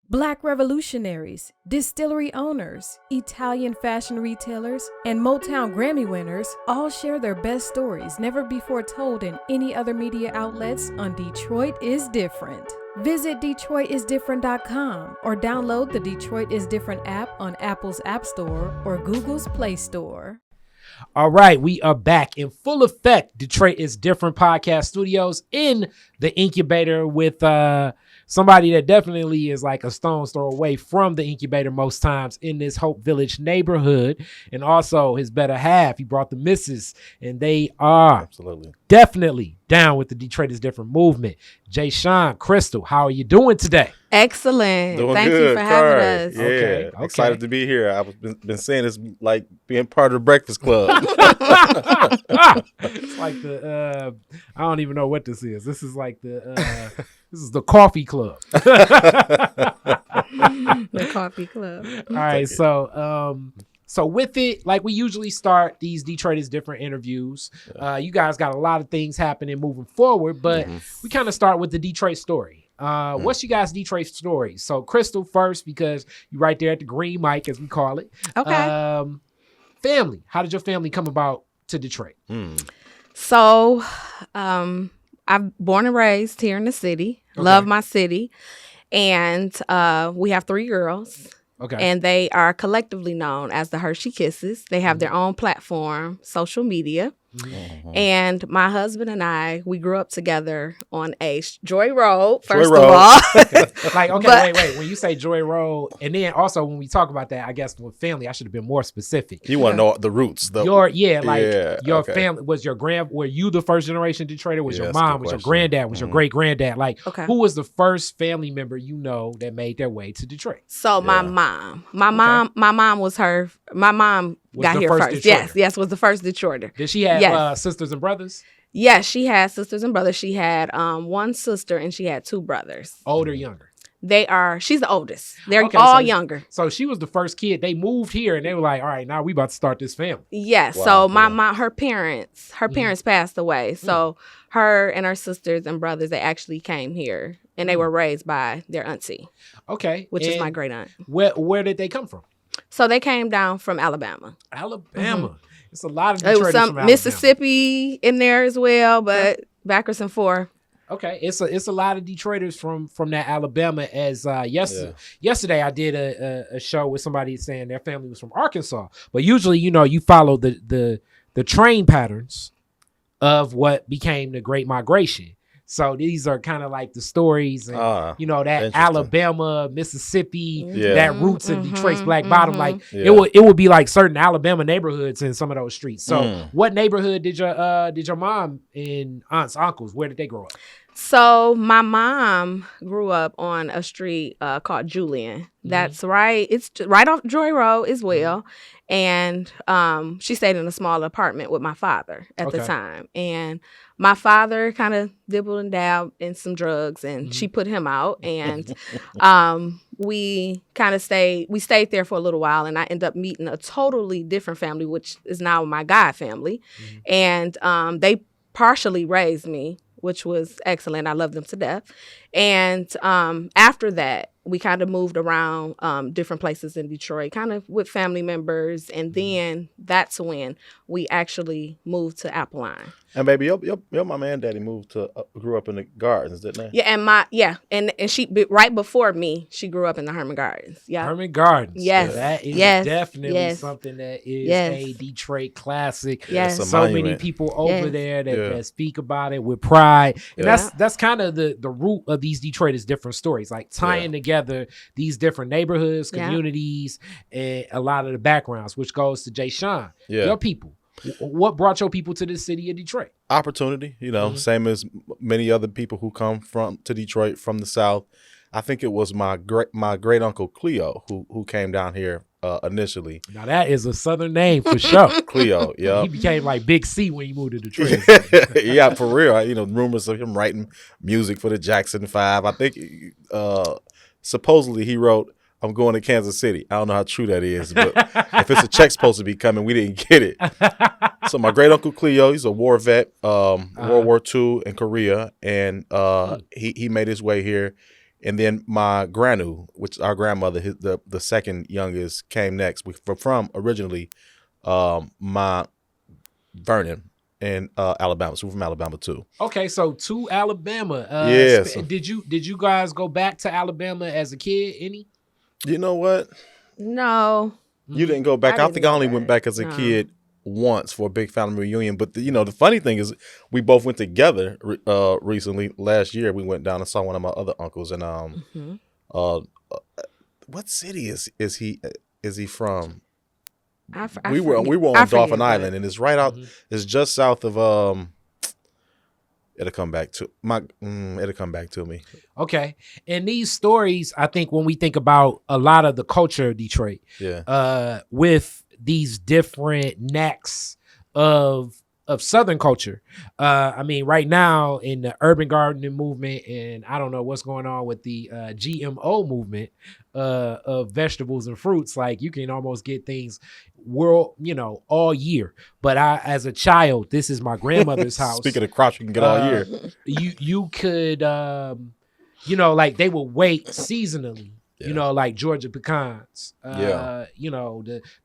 Black revolutionaries, distillery owners, Italian fashion retailers, and Motown Grammy winners all share their best stories never before told in any other media outlets on Detroit is Different. Visit DetroitisDifferent.com or download the Detroit is Different app on Apple's App Store or Google's Play Store. All right, we are back in full effect. Detroit is Different podcast studios in the incubator with somebody that definitely is like a stone's throw away from the incubator most times in this Hope Village neighborhood, and also his better half. He brought the missus, and they are absolutely definitely down with the Detroit is Different movement. Jasahn, Krystal, how are you doing today? Excellent. Doing Thank good, you for having Kari. us. Yeah, Okay. excited to be here. I've been saying it's like being part of the Breakfast Club. It's like the I don't even know what this is. This is like the this is the coffee club. The coffee club. All right, so with it, like we usually start these Detroit is Different interviews. You guys got a lot of things happening moving forward, but we kind of start with the Detroit story. What's you guys' Detroit story? So Krystal first, because you're right there at the green mic, as we call it. Okay. Family. How did your family come about to Detroit? So, I'm born and raised here in the city. Okay. Love my city. And we have 3 girls. Okay. And they are collectively known as the Hershey Kisses. They have their own platform, social media. And my husband and I, we grew up together on a Joy Road, first of all. Like, okay, wait. When you say Joy Road, and then also when we talk about that, I guess with family, I should have been more specific. You want to know the roots, though. Your okay. family, was your were you the first generation Detroiter? Was your that's a mom? good Was your question. granddad? Was your great granddad? Like, Okay. who was the first family member you know that made their way to Detroit? So my mom was my mom Was got the here first first. Detroiter. Yes, was the first Detroiter. Did she have Yes. sisters and brothers? Yes, she had sisters and brothers. She had one sister and she had 2 brothers. Older, younger? She's the oldest. They're Okay, all so- younger. So she was the first kid. They moved here and they were like, all right, now we about to start this family. Yes. Wow, So yeah. her parents passed away. So her and her sisters and brothers, they actually came here and they were raised by their auntie, Okay. which is and my great aunt. Where did they come from? So they came down from Alabama. Alabama. It's a lot of There Detroiters was from some Alabama. Mississippi in there as well, but backwards and forth. Okay, it's a lot of Detroiters from that Alabama. As yesterday, I did a show with somebody saying their family was from Arkansas, but usually, you follow the train patterns of what became the Great Migration. So these are kind of like the stories, and that interesting. Alabama, Mississippi, Yeah. that roots in Detroit's Black Bottom. Like Yeah. it would be like certain Alabama neighborhoods in some of those streets. So what neighborhood did your mom and aunts, uncles, where did they grow up? So my mom grew up on a street called Julian. That's right. It's right off Joy Road as well. And she stayed in a small apartment with my father at the time. And my father kind of dibbled and dabbled in some drugs, and she put him out. And we stayed there for a little while, and I ended up meeting a totally different family, which is now my God family. And they partially raised me, which was excellent. I loved them to death. And after that, we kind of moved around different places in Detroit, kind of with family members. And then that's when we actually moved to Appeline. And baby, your mama and daddy grew up in the Gardens, didn't they? Yeah, and she right before me, she grew up in the Herman Gardens. Yeah, Herman Gardens. Yes. That is Yes. definitely Yes. something that is Yes. a Detroit classic. Yes. It's a So many monument. people over Yes. there that, Yeah. that speak about it with pride. And Yeah. that's kind of the root of these Detroit is different stories, like tying together these different neighborhoods, Yeah. communities, and a lot of the backgrounds, which goes to Jasahn. Yeah. Your people. What brought your people to the city of Detroit? Opportunity, same as many other people who come to Detroit from the South. I think it was my great uncle Cleo who came down here initially. Now that is a Southern name for sure. Cleo, yeah. He became like Big C when he moved to Detroit. Yeah, for real. Rumors of him writing music for the Jackson 5. I think supposedly he wrote, "I'm going to Kansas City." I don't know how true that is, but if it's a check supposed to be coming, we didn't get it. So my great uncle Cleo, he's a war vet, World War II in Korea, and he made his way here. And then my granu, which our grandmother, the second youngest, came next. We're from originally Mount Vernon in Alabama. So we're from Alabama too. Okay, so to Alabama. Yes. Did you guys go back to Alabama as a kid? Any? You know what? No. You didn't go back. I think I only went back as a No. kid once for a big family reunion. But the funny thing is, we both went together recently. Last year, we went down and saw one of my other uncles. And what city is he from? We were on Dolphin Island, and it's right out. It's just south of It'll come back to me. Okay. And these stories, I think when we think about a lot of the culture of Detroit, with these different necks of Southern culture. I mean, right now in the urban gardening movement, and I don't know what's going on with the GMO movement of vegetables and fruits, like you can almost get things all year. But as a child, this is my grandmother's house. Speaking of crops, you can get all year. You could, like they will wait seasonally. Yeah. Like Georgia pecans, the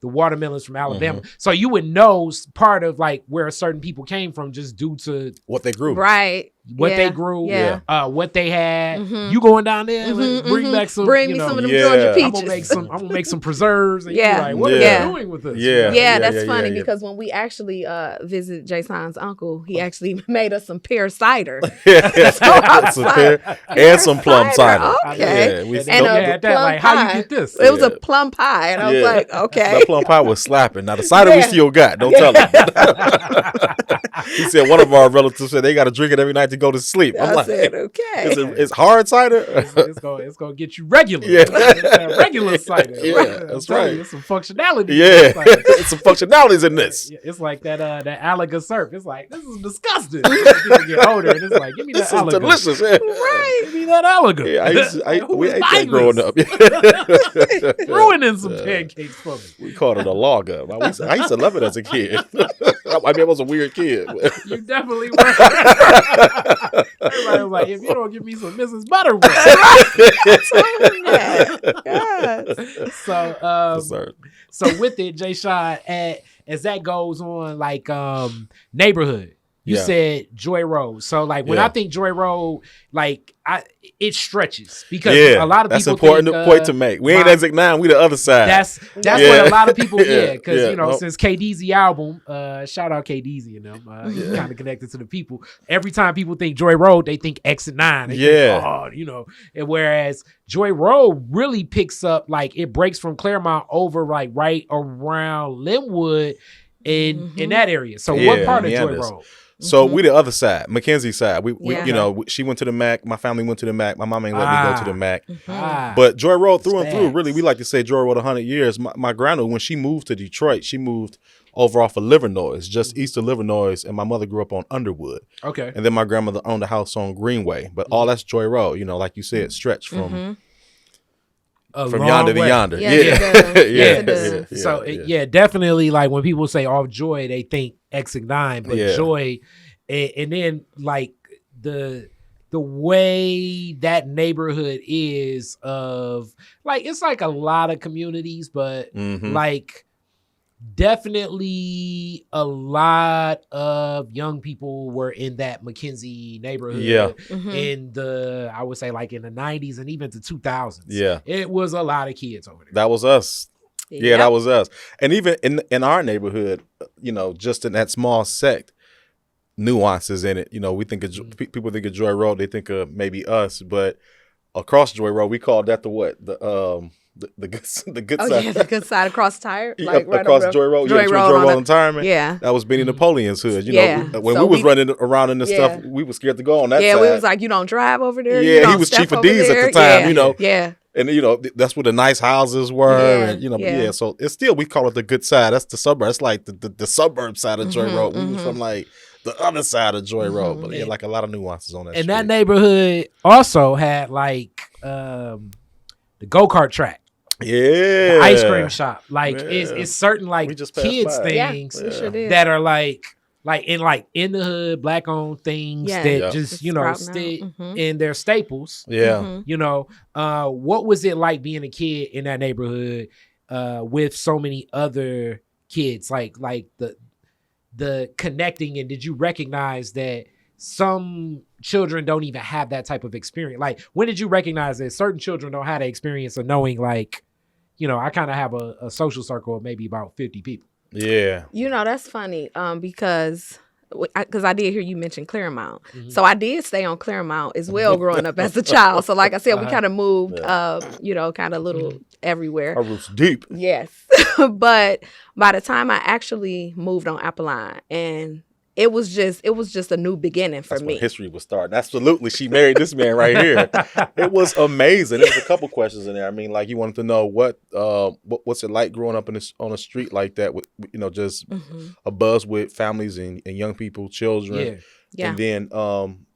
watermelons from Alabama. So you would know part of like where certain people came from just due to what they grew. Right. What they grew, what they had. You going down there, bring back some. Bring me some of them Georgia peaches. I'm gonna make some preserves. And Yeah. Like, what are they doing with this? That's funny because when we actually visited Jasahn's uncle, he actually made us some pear cider. Some pear and some plum cider. Okay. And a plum pie. How you get this? It was a plum pie, and I was like, okay. That plum pie was slapping. Now the cider we still got. Don't tell him. He said one of our relatives said they got to drink it every night to go to sleep. I'm like, said, okay. It's hard cider. It's gonna get you regular. Yeah. It's regular cider. Yeah, that's right. It's some functionality. Yeah, it's some functionalities in this. It's like that Alaga syrup. It's like, this is disgusting. People get older and it's like, give me that This is Alaga. delicious. Yeah. Right. Give me that Alaga. Yeah, we ate that growing up. Ruining some pancakes for me. We called it a lager. I used to love it as a kid. I was a weird kid. You definitely were. Everybody was like, if you don't give me some Mrs. Butterworth. So with it, Jasahn, as that goes on, like neighborhood, you said Joy Road. So like when I think Joy Road, like it stretches because a lot of people. That's an important point to make. We ain't exit 9, we the other side. That's what a lot of people because since KDZ album, shout out KDZ, he's kind of connected to the people. Every time people think Joy Road, they think exit 9. They think, and whereas Joy Road really picks up, like it breaks from Claremont over like right around Linwood in that area. So what part of Joy Road? So we the other side, Mackenzie side. We she went to the MAC. My family went to the MAC. My mom ain't let me go to the MAC. But Joy Road through and through, really, we like to say Joy Road 100 years. My grandma, when she moved to Detroit, she moved over off of Livernois, just east of Livernois, and my mother grew up on Underwood. Okay. And then my grandmother owned a house on Greenway. But all that's Joy Road, like you said, stretched from yonder to yonder. So definitely, like when people say off Joy, they think exit 9, but Joy, and then like the way that neighborhood is of like, it's like a lot of communities, but like definitely a lot of young people were in that Mackenzie neighborhood in I would say like in the 90s and even the 2000s. It was a lot of kids over there. That was us. Yeah, that was us. And even in our neighborhood, just in that small sect, nuances in it. We think of people think of Joy Road, they think of maybe us, but across Joy Road, we called that the good side. The good side across tire, like right across Joy Road. Joy Road Retirement. Yeah, that was Benny Napoleon's hood. When we was running around in the stuff, we were scared to go on that side. Yeah, we was like, you don't drive over there. Yeah, he was Chief of D's at the time. Yeah. And that's where the nice houses were, and so it's still, we call it the good side. That's the suburb. It's like the suburb side of Joy Road. We was from like the other side of Joy Road, but like a lot of nuances on that. And that neighborhood also had like the go-kart track. Yeah, the ice cream shop. Like it's certain like kids things that are like like in the hood, black owned things Yeah. that Yeah. just, It's you know, sprouting stay out. Mhm. in their staples. Yeah. Mhm. You know, what was it like being a kid in that neighborhood with so many other kids? Like the connecting, and did you recognize that some children don't even have that type of experience? Like, when did you recognize that certain children don't have the experience of knowing, like, you know, I kind of have a social circle of maybe about 50 people. Yeah. You know, that's funny because I did hear you mention Claremont. Mhm. So I did stay on Claremont as well growing up as a child. So like I said, we kind of moved, you know, kind of little everywhere. Our roots deep. Yes. But by the time I actually moved on Appeline, and it was just a new beginning for That's me. when history was starting. Absolutely. She married this man right here. It was amazing. There's a couple questions in there. I mean, like, you wanted to know what's it like growing up on a street like that with, you know, just a buzz with families and young people, children. Yeah. Yeah. And then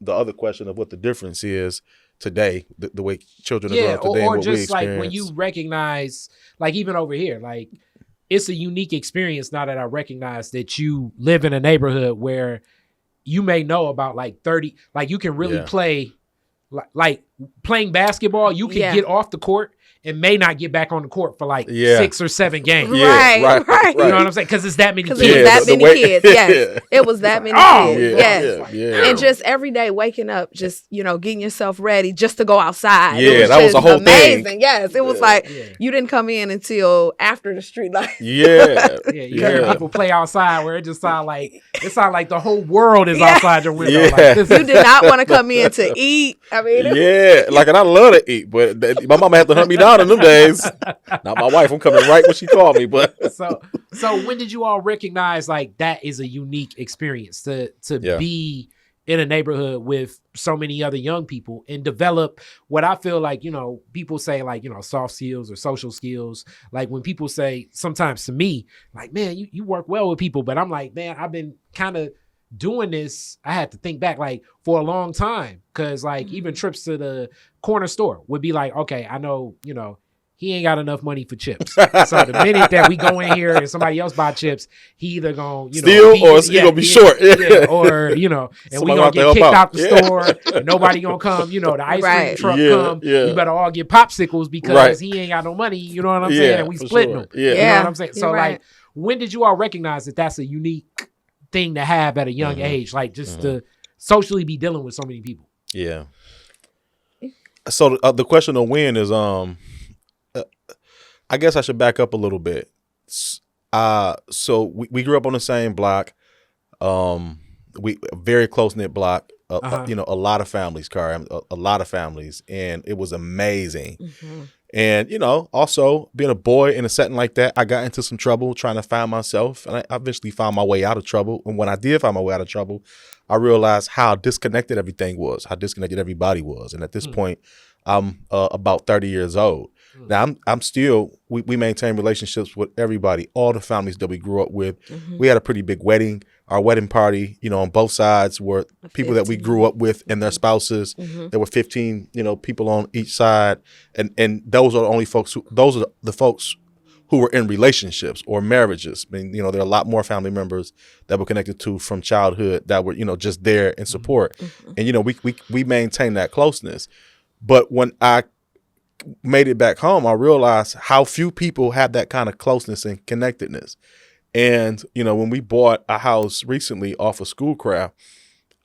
the other question of what the difference is today, the way children are growing Yeah, up today, or and what we just like experience. when you recognize, like even over here, like it's a unique experience now that I recognize that you live in a neighborhood where you may know about like 30, like you can really Yeah. play, like playing basketball, you can Yeah. get off the court and may not get back on the court for like Yeah. 6 or 7 games. Yeah, Right. You know what I'm saying? Because it's that many Because kids. it was that the many way- kids. Yes. It was that many Oh, kids. yeah, Yes. yeah. And just every day waking up, just, you know, getting yourself ready just to go outside. Yeah, It that was just a whole amazing. thing. Yes. It was like Yeah. you didn't come in until after the street light. Yeah. Yeah, you hear people play outside where it just sound like the whole world is outside your window. Yeah. Like, this You is, did not want to come in to eat. I mean, Yeah, like, and I love to eat, but my mama had to hunt me down in them days. Not my wife. I'm coming right when she called me, but so when did you all recognize like that is a unique experience to Yeah. be in a neighborhood with so many other young people and develop what I feel like, you know, people say like, you know, soft skills or social skills. Like when people say sometimes to me, like, man, you work well with people, but I'm like, man, I've been kind of doing this. I had to think back like for a long time. Cause like even trips to the corner store would be like, okay, I know, you know, he ain't got enough money for chips. So the minute that we go in here and somebody else buy chips, he either gonna, you know, steal he or he gonna be short. yeah, or, you know, and we Somebody gonna have to get help kicked out. out the Yeah. store and nobody gonna come, you know, the ice cream Right. truck Yeah, come, yeah. we better all get popsicles because Right. he ain't got no money, you know what I'm Yeah, saying? And we for splitting sure. them. Yeah. You know Yeah, what I'm saying? So you're right. like, when did you all recognize that that's a unique thing to have at a young age? Like just to socially be dealing with so many people. Yeah. So the question of when is I guess I should back up a little bit. So we grew up on the same block. We a very close knit block. You know, a lot of families, a lot of families, and it was amazing. And you know, also being a boy in a setting like that, I got into some trouble trying to find myself, and I eventually found my way out of trouble. And when I did find my way out of trouble, I realized how disconnected everything was, how disconnected everybody was. And at this point, I'm about 30 years old. Now I'm still, we maintain relationships with everybody, all the families that we grew up with. We had a pretty big wedding. Our wedding party, you know, on both sides were people that we grew up with and their spouses. There were 15, you know, people on each side. And those are the only folks those are the folks who were in relationships or marriages. I mean, you know, there are a lot more family members that we're connected to from childhood that were, you know, just there in support. And, you know, we maintain that closeness. But when I made it back home, I realized how few people have that kind of closeness and connectedness. And, you know, when we bought a house recently off of Schoolcraft,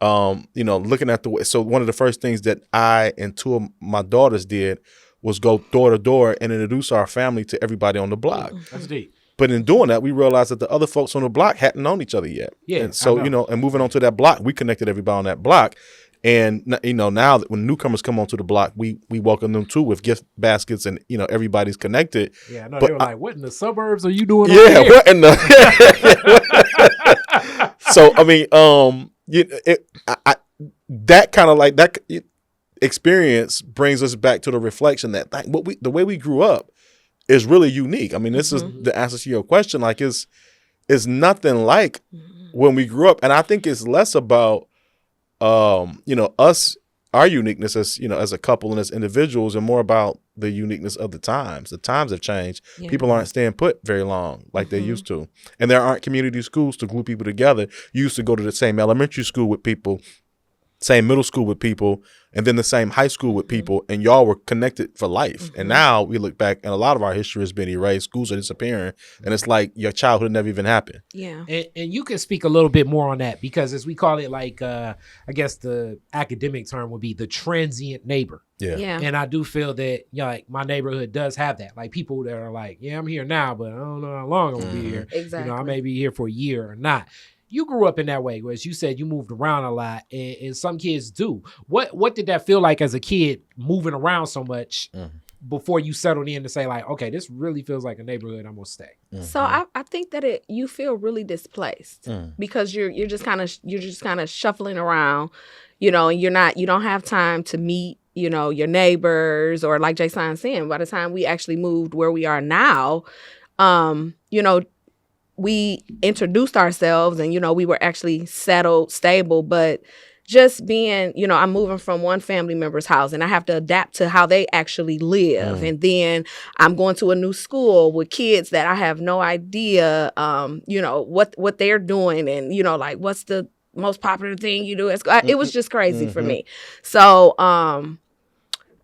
you know, looking at the way, so one of the first things that I and 2 of my daughters did was go door to door and introduce our family to everybody on the block. That's deep. But in doing that, we realized that the other folks on the block hadn't known each other yet. Yeah, And so, I know. you know, and moving on to that block, we connected everybody on that block. And, you know, now that when newcomers come onto the block, we welcome them too with gift baskets and, you know, everybody's connected. Yeah, I know But they were like, what in the suburbs are you doing? Yeah, over here? what in the? So, I mean, that kind of like that experience brings us back to the reflection that like the way we grew up is really unique. I mean, this is the answer to your question. Like, it's nothing like when we grew up, and I think it's less about you know, us, our uniqueness as, you know, as a couple and as individuals, and more about the uniqueness of the times. The times have changed. Yeah. People aren't staying put very long like they used to. And there aren't community schools to glue people together. You used to go to the same elementary school with people, same middle school with people, and then the same high school with people, and y'all were connected for life. And now we look back, and a lot of our history has been erased. Schools are disappearing, and it's like your childhood never even happened. Yeah. And you can speak a little bit more on that, because as we call it, like, I guess the academic term would be the transient neighbor. Yeah. And I do feel that, you know, like, my neighborhood does have that. Like, people that are like, yeah, I'm here now, but I don't know how long I'm going to be here. Exactly. You know, I may be here for a year or not. You grew up in that way, whereas you said you moved around a lot, and some kids do. What did that feel like as a kid, moving around so much before you settled in to say, like, okay, this really feels like a neighborhood, I'm gonna stay? So I think that you feel really displaced because you're just kind of shuffling around, you know, and you don't have time to meet, you know, your neighbors, or like Jasahn saying, by the time we actually moved where we are now, you know, we introduced ourselves and, you know, we were actually settled, stable, but just being, you know, I'm moving from one family member's house and I have to adapt to how they actually live. And then I'm going to a new school with kids that I have no idea, you know, what they're doing, and, you know, like, what's the most popular thing you do at school. It was just crazy for me. So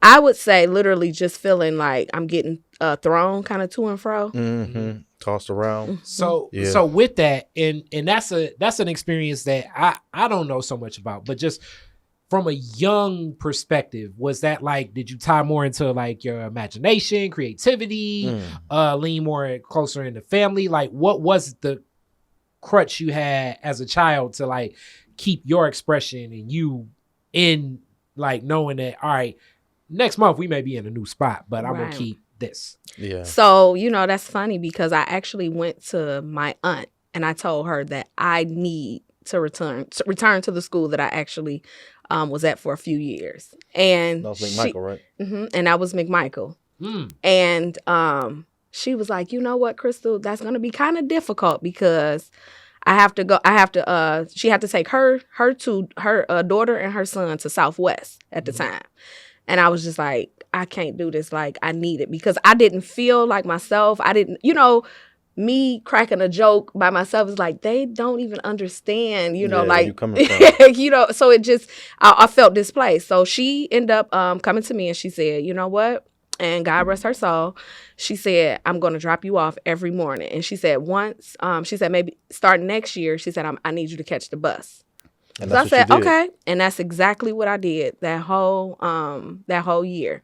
I would say literally just feeling like I'm getting thrown kind of to and fro. Tossed around. So with that, and that's an experience that I don't know so much about, but just from a young perspective, was that like, did you tie more into like your imagination, creativity, lean more closer into family? Like, what was the crutch you had as a child to like keep your expression and you in, like, knowing that, all right, next month we may be in a new spot, but I'm gonna keep this? Yeah. So, you know, that's funny because I actually went to my aunt and I told her that I need to return to the school that I actually was at for a few years. And that was McMichael, right? And that was McMichael. And she was like, you know what, Krystal, that's going to be kind of difficult because she had to take her daughter and her son to Southwest at the time. And I was just like, I can't do this. Like, I need it because I didn't feel like myself. I didn't, you know, me cracking a joke by myself is like, they don't even understand, you know, like, you coming from. you know, so it just, I felt displaced. So she ended up coming to me and she said, you know what? And God rest her soul. She said, I'm going to drop you off every morning. And she said she said, maybe starting next year, she said, I need you to catch the bus. And so I said, okay. And that's exactly what I did that whole year.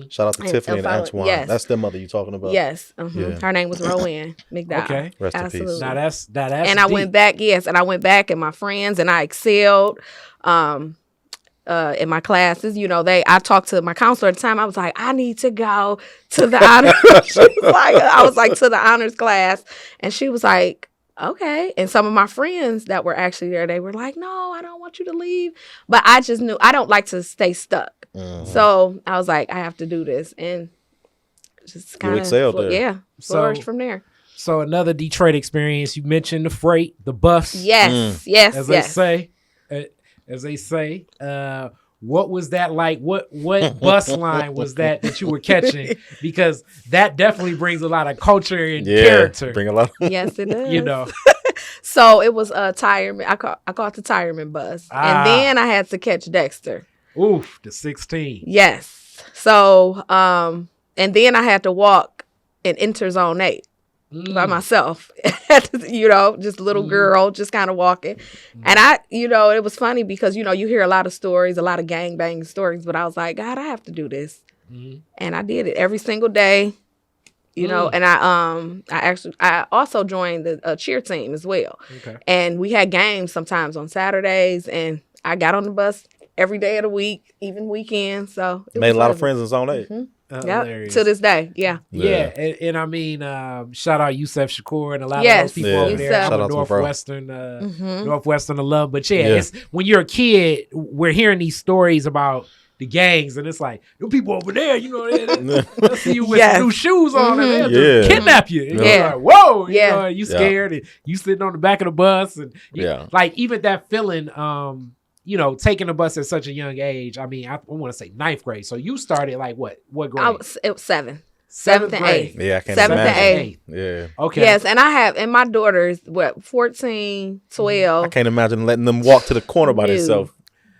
Shout out to Tiffany and Antoine. Yes. That's their mother you talking about. Yes. Yeah. Her name was Rowan McDowell. Okay. Rest Absolutely. in peace. Now that's and I deep. went back, and I went back and my friends and I excelled in my classes. You know, I talked to my counselor at the time. I was like, I need to go to the honors. I was like, to the honors class. And she was like, okay. And some of my friends that were actually there, they were like, no, I don't want you to leave. But I just knew I don't like to stay stuck. So I was like, I have to do this. And just kind of excelled there. Yeah. Flourished from there. So another Detroit experience. You mentioned the freight, the bus. Yes. As they say. What was that like? What bus line was that you were catching? Because that definitely brings a lot of culture and character. Bring a lot. Yes, it does. You know. So it was a Tireman. I caught the Tireman bus, and then I had to catch Dexter. Oof, the 16. Yes. So and then I had to walk and enter Zone 8 by myself. You know, just a little girl, just kind of walking. And it was funny because, you know, you hear a lot of stories, a lot of gangbang stories, but I was like, God, I have to do this. And I did it every single day, you know, and I also joined the cheer team as well. Okay. And we had games sometimes on Saturdays, and I got on the bus every day of the week, even weekends. So made a lot of friends in Zone 8. Yeah, to this day. Yeah. And I mean, shout out Yusef Shakur and a lot of those people over there. I'm a Northwestern alum. But it's when you're a kid, we're hearing these stories about the gangs, and it's like, the people over there, you know, they'll see you with some new shoes on and they'll just kidnap you. And you're like, whoa, you know, you scared and you sitting on the back of the bus. And like, even that feeling, taking the bus at such a young age. I mean, I want to say 9th grade. So you started like what grade? It was 7th and grade. 8th. Yeah, I can't 7th imagine. and 8th. Yeah. Okay. Yes, and my daughter's 14, 12. I can't imagine letting them walk to the corner by themselves.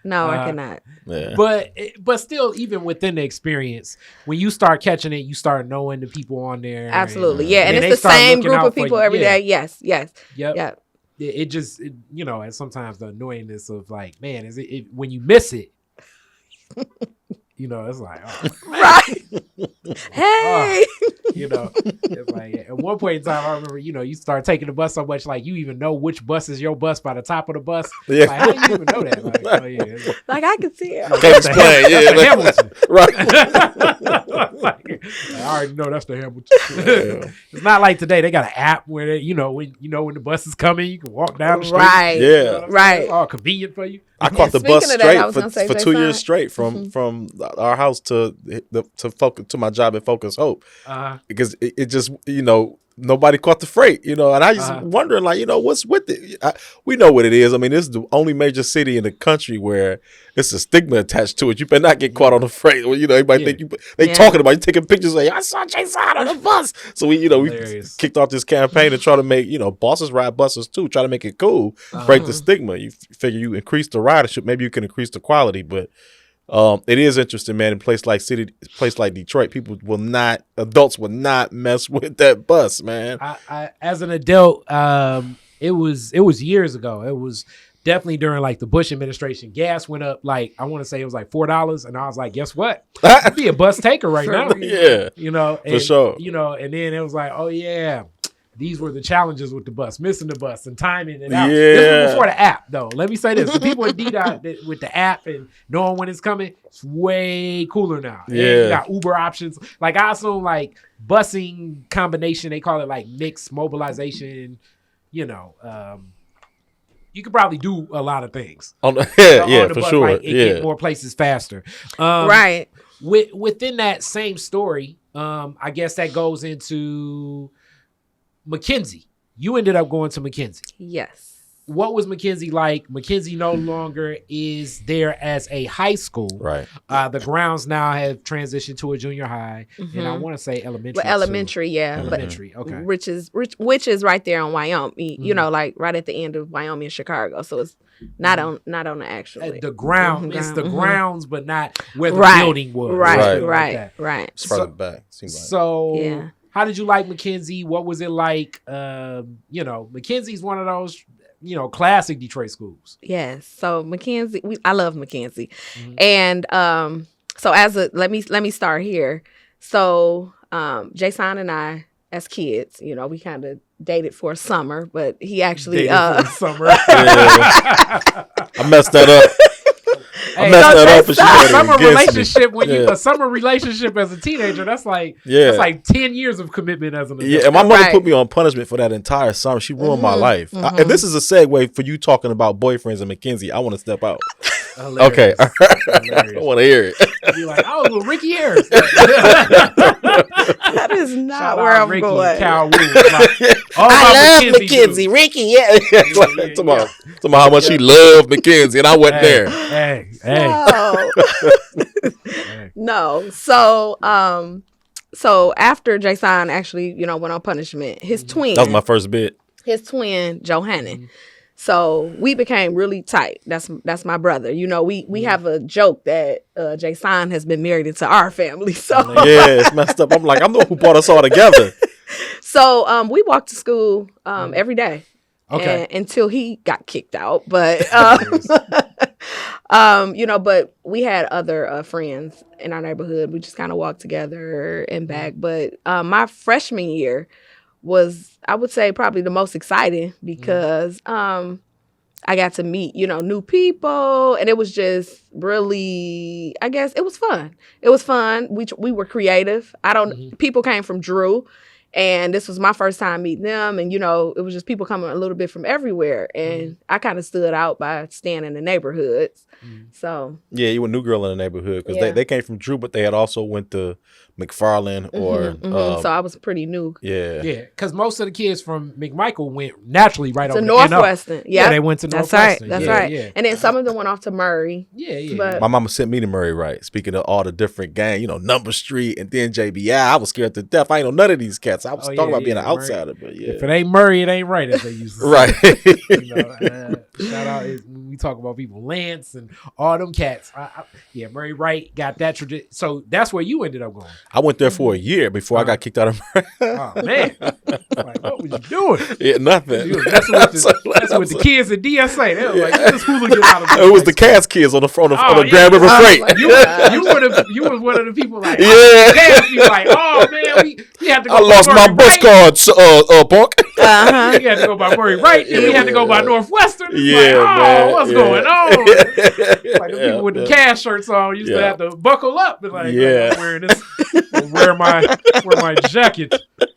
No, I cannot. Yeah. But still, even within the experience, when you start catching it, you start knowing the people on there. Absolutely. And And they it's the start same looking group out of for people you. every Yeah. day. Yes. Yep. Yeah. It just, and sometimes the annoyingness of like, man, is it when you miss it, it's like, oh, Right. Hey. it's like at one point in time, I remember, you start taking the bus so much, like you even know which bus is your bus by the top of the bus. Yeah. Like, how do you even know that? Like, oh yeah, Like I can see it. Can't explain. Yeah. that's the Hamilton. Right. Like, I already know that's the Hamilton. It's not like today they got an app where they, when the bus is coming, you can walk down the street. Right. Yeah. Right. It's all convenient for you. I caught the Speaking bus of that, I was straight gonna say, for 2 Jasahn. years straight from our house to my job at Focus Hope, because it just nobody caught the freight, and I just wondering like what's with it. We know what it is. I mean, this is the only major city in the country where it's a stigma attached to it. You better not get caught on the freight. Well, everybody think they talking about you taking pictures like I saw Jasahn on the bus. So we kicked off this campaign to try to make bosses ride buses too, try to make it cool, break the stigma. You figure you increase the ridership, maybe you can increase the quality, but it is interesting, man. In a place like Detroit, adults will not mess with that bus, man. I as an adult, it was years ago. It was definitely during like the Bush administration. Gas went up like I want to say it was like $4, and I was like, guess what? I'd be a bus taker right now. Yeah, for sure. And then it was like, oh yeah. These were the challenges with the bus, missing the bus and timing it out. Yeah. This was before the app, though. Let me say this. The people in DDOT with the app and knowing when it's coming, it's way cooler now. Yeah. And you got Uber options. Like, I assume, like, busing combination, they call it, like, mixed mobilization. You could probably do a lot of things. For bus, sure. Like, get more places faster. Right. Within that same story, I guess that goes into McKenzie. You ended up going to McKenzie. Yes. What was McKenzie like? McKenzie no longer is there as a high school. Right. The grounds now have transitioned to a junior high, and I want to say elementary. Well, elementary, yeah. Elementary, but, okay. Which is right there on Wyoming. Like right at the end of Wyoming and Chicago. So it's not on the actual. The ground. It's the grounds, but not where the building was. Right. It's farther back. Seems like. So yeah. How did you like McKenzie? What was it like? McKenzie's one of those, classic Detroit schools. Yes. So McKenzie, I love McKenzie. And so let me start here. So Jasahn and I, as kids, we kind of dated for a summer, but he actually summer. I messed that up. I messed that up. A summer relationship as a teenager, that's like 10 years of commitment as an adult. Yeah, and my mother put me on punishment for that entire summer. She ruined my life. And this is a segue for you talking about boyfriends and McKenzie. I want to step out. Hilarious. Okay. I want to hear it. You're like, I was with Ricky Harris. That is not Shout where out I'm Ricky going. And Cal Wu. Like, I love McKenzie. Ricky, yeah. Talking about how much she loved McKenzie, and I wasn't there. No. So after Jasahn actually, went on punishment, his twin. That was my first bit. His twin, Johanna. So we became really tight. That's my brother. We have a joke that Jasahn has been married into our family. So yeah, it's messed up. I'm like, I'm the one who brought us all together. So we walked to school every day. Okay. Until he got kicked out. But but we had other friends in our neighborhood. We just kind of walked together and back. But my freshman year was, I would say, probably the most exciting because I got to meet, new people, and it was just really, I guess, it was fun. It was fun. We were creative. People came from Drew, And this was my first time meeting them. And, it was just people coming a little bit from everywhere. And I kind of stood out by staying in the neighborhoods. So. Yeah, you were a new girl in the neighborhood because they came from Drew, but they had also went to McFarland or. So I was pretty new. Yeah. Yeah, because most of the kids from McMichael went naturally right to over Northwestern. Yeah, they went to Northwestern. That's right. Yeah. And then some of them went off to Murray. Yeah. But my mama sent me to Murray Wright. Speaking of all the different gangs, Number Street and then JBI. I was scared to death. I ain't know none of these cats. I was talking about being an outsider, but yeah. If it ain't Murray, it ain't right, as they used to say. Right. Shout out, we talk about people, Lance and all them cats. Murray Wright got that tradition. So that's where you ended up going. I went there for a year before I got kicked out of Murray. Oh, man. Like, what was you doing? Yeah, nothing. You was messing with the kids at DSA. They were like, get this hooligan out of it was the Cass kids on the Grand River Freight. Like, you was one of the people like, you like, oh man, we had to go. I lost my bus cards, punk. We had to go by Murray Wright, and we had to go by Northwestern. Yeah, like, man. What's going on? Like the people with the cash shirts on used to have to buckle up and like, I'm wearing this. Wear my jacket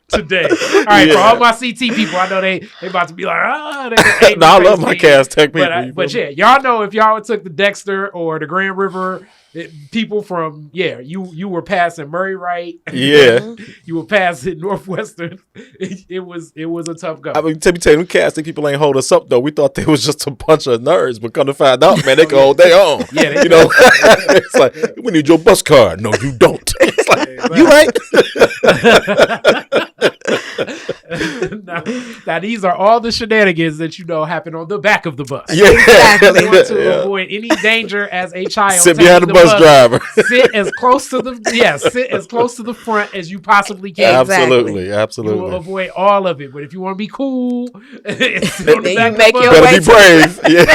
today. All right, for all my CT people, I know they about to be like, I love my Cass Tech people. But y'all know if y'all took the Dexter or the Grand River people from you were passing Murray Wright. Yeah, you were passing Northwestern. It was a tough go. I mean, to be telling you, Cass Tech people ain't hold us up though. We thought they was just a bunch of nerds, but come to find out, man, they can hold their own. Yeah, it's like we need your bus card. No, you don't. It's like, you right. now these are all the shenanigans that happen on the back of the bus. Yeah, exactly. You want to avoid any danger as a child. Sit behind the bus driver. Sit as close to the front as you possibly can. Absolutely. You will avoid all of it. But if you want to be cool, then you make your better way be brave. Yeah,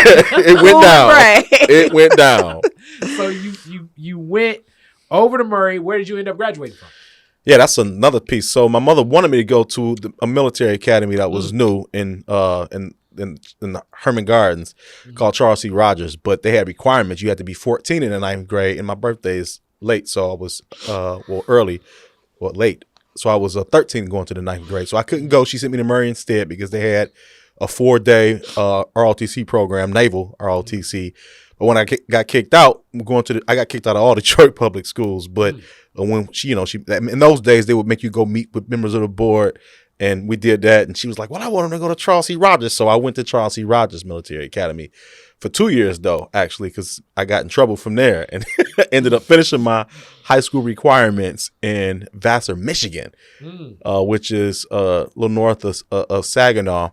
it went down. So you went over to Murray. Where did you end up graduating from? Yeah, that's another piece. So my mother wanted me to go to a military academy that was new in the Herman Gardens called Charles C. Rogers, but they had requirements. You had to be 14 in the 9th grade, and my birthday is late, so I was late. So I was 13 going to the 9th grade, so I couldn't go. She sent me to Murray instead because they had a 4-day ROTC program, naval ROTC. But when I got kicked out, I got kicked out of all Detroit public schools. But when she in those days they would make you go meet with members of the board, and we did that. And she was like, "Well, I want him to go to Charles C. Rogers," so I went to Charles C. Rogers Military Academy for 2 years, though, actually, because I got in trouble from there and ended up finishing my high school requirements in Vassar, Michigan, which is a little north of Saginaw,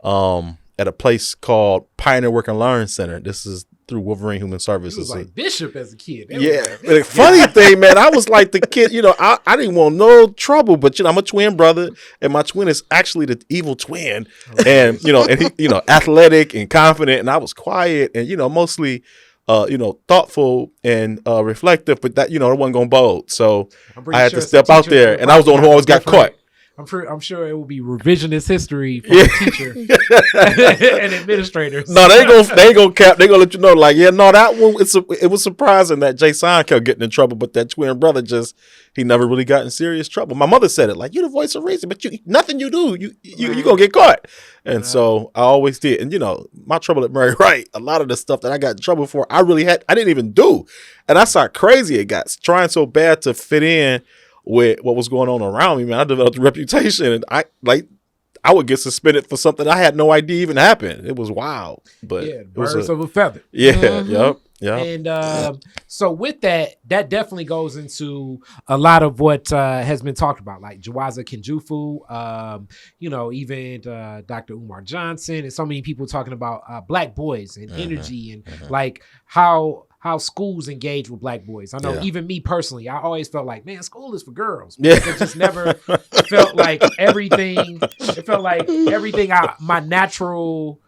at a place called Pioneer Work and Learn Center. This is through Wolverine Human Services. You was like Bishop as a kid. The funny thing, man, I was like the kid, I didn't want no trouble, but I'm a twin brother, and my twin is actually the evil twin. And and he, athletic and confident, and I was quiet and mostly thoughtful and reflective, but that it wasn't gonna bold. So I had to step out there, and I was the one who always got caught. I'm sure it will be revisionist history for the teacher and administrators. No, they ain't gonna cap. They gonna let you know, like, that one. It was surprising that Jasahn kept getting in trouble, but that twin brother he never really got in serious trouble. My mother said it, like, you're the voice of reason, but nothing you do, you gonna get caught. And so I always did. And my trouble at Murray Wright, a lot of the stuff that I got in trouble for, I didn't even do, and that's how crazy it got. Trying so bad to fit in with what was going on around me, man. I developed a reputation, and I would get suspended for something I had no idea even happened. It was wild, but birds of a feather. Yeah, yep. And so with that definitely goes into a lot of what has been talked about, like Jawaza Kenjufu, even Dr. Umar Johnson, and so many people talking about black boys and energy and like how schools engage with black boys. I know even me personally, I always felt like, man, school is for girls. Yeah. It just never felt like everything. It felt like everything my natural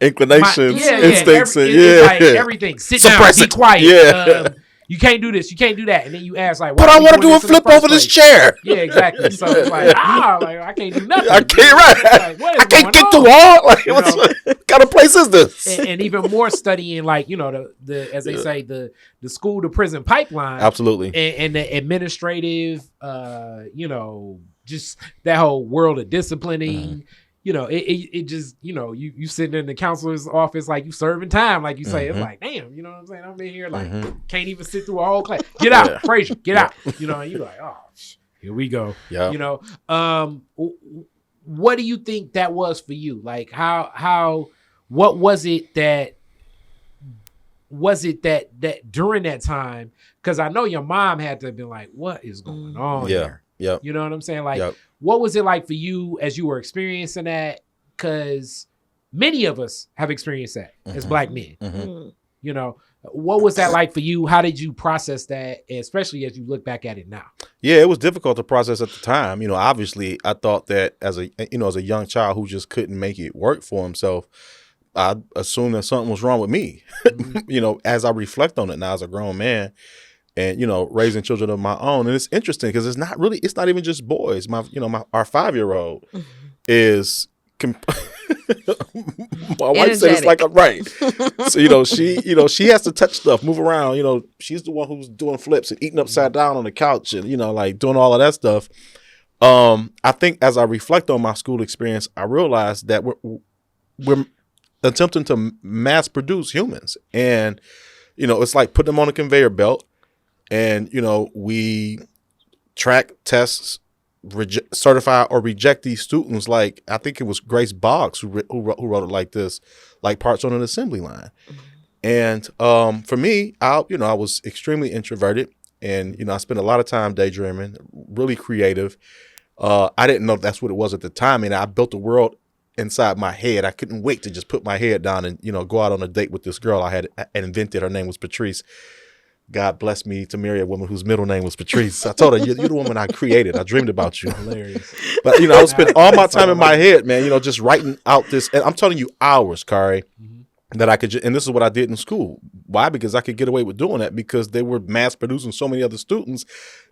inclinations, it's instincts, like everything. Sit down, be quiet. Yeah. You can't do this. You can't do that. And then you ask, like, what I want to do is flip over this chair. Yeah, exactly. So it's like, I can't do nothing. I can't, like, I can't get the wall. Like, what kind of place is this? And even more studying, like, the as they say, the school to prison pipeline. Absolutely. And the administrative, just that whole world of disciplining. You know, it just, you know, you sitting in the counselor's office like you serving time, like you say. It's like, damn, you know what I'm saying? I'm in here like can't even sit through a whole class. Get out, Frazier, get out. You know, and you're like, oh, here we go. Yeah. You know, what do you think that was for you? Like what was it that during that time? Because I know your mom had to have been like, what is going on here? Yeah. You know what I'm saying? Like, what was it like for you as you were experiencing that? Because many of us have experienced that as Black men. You know, what was that like for you? How did you process that, especially as you look back at it now? Yeah, it was difficult to process at the time. You know, obviously, I thought that as a young child who just couldn't make it work for himself, I assumed that something was wrong with me. You know, as I reflect on it now as a grown man, and, you know, raising children of my own. And it's interesting because it's not even just boys. Our 5-year-old is, my wife said it's like, right. So, she has to touch stuff, move around. You know, she's the one who's doing flips and eating upside down on the couch and, you know, like doing all of that stuff. I think as I reflect on my school experience, I realized that we're attempting to mass produce humans. And, you know, it's like putting them on a conveyor belt. And, you know, we track, tests, certify or reject these students. Like, I think it was Grace Boggs who wrote it like this, like parts on an assembly line. And for me, I was extremely introverted. And, you know, I spent a lot of time daydreaming, really creative. I didn't know that's what it was at the time. And I built a world inside my head. I couldn't wait to just put my head down and, you know, go out on a date with this girl I had invented. Her name was Patrice. God bless me to marry a woman whose middle name was Patrice. I told her, you're the woman I created. I dreamed about you. Hilarious. But, you know, I would spend all my time in my head, man, you know, just writing out this. And I'm telling you hours, Kari, that I could, and this is what I did in school. Why? Because I could get away with doing that because they were mass producing so many other students.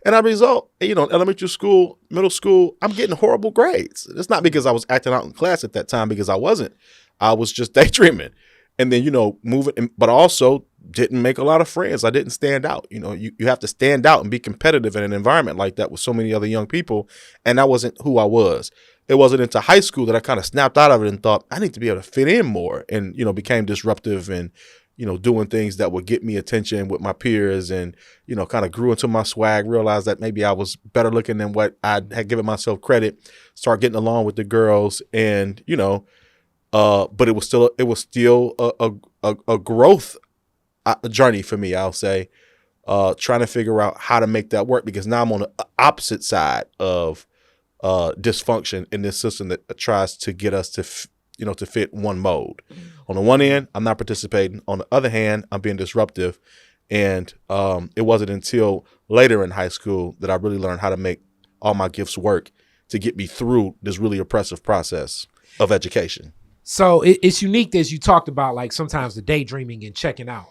And as a result, you know, elementary school, middle school, I'm getting horrible grades. It's not because I was acting out in class at that time, because I wasn't. I was just daydreaming. And then, you know, moving, but also didn't make a lot of friends. I didn't stand out. You know, you have to stand out and be competitive in an environment like that with so many other young people. And that wasn't who I was. It wasn't into high school that I kind of snapped out of it and thought I need to be able to fit in more, and, you know, became disruptive and, you know, doing things that would get me attention with my peers, and, you know, kind of grew into my swag, realized that maybe I was better looking than what I had given myself credit, start getting along with the girls, and, you know, but it was still a growth journey for me, I'll say, trying to figure out how to make that work, because now I'm on the opposite side of dysfunction in this system that tries to get us to fit one mode. On the one end, I'm not participating. On the other hand, I'm being disruptive. And it wasn't until later in high school that I really learned how to make all my gifts work to get me through this really oppressive process of education. So it's unique, as you talked about, like sometimes the daydreaming and checking out.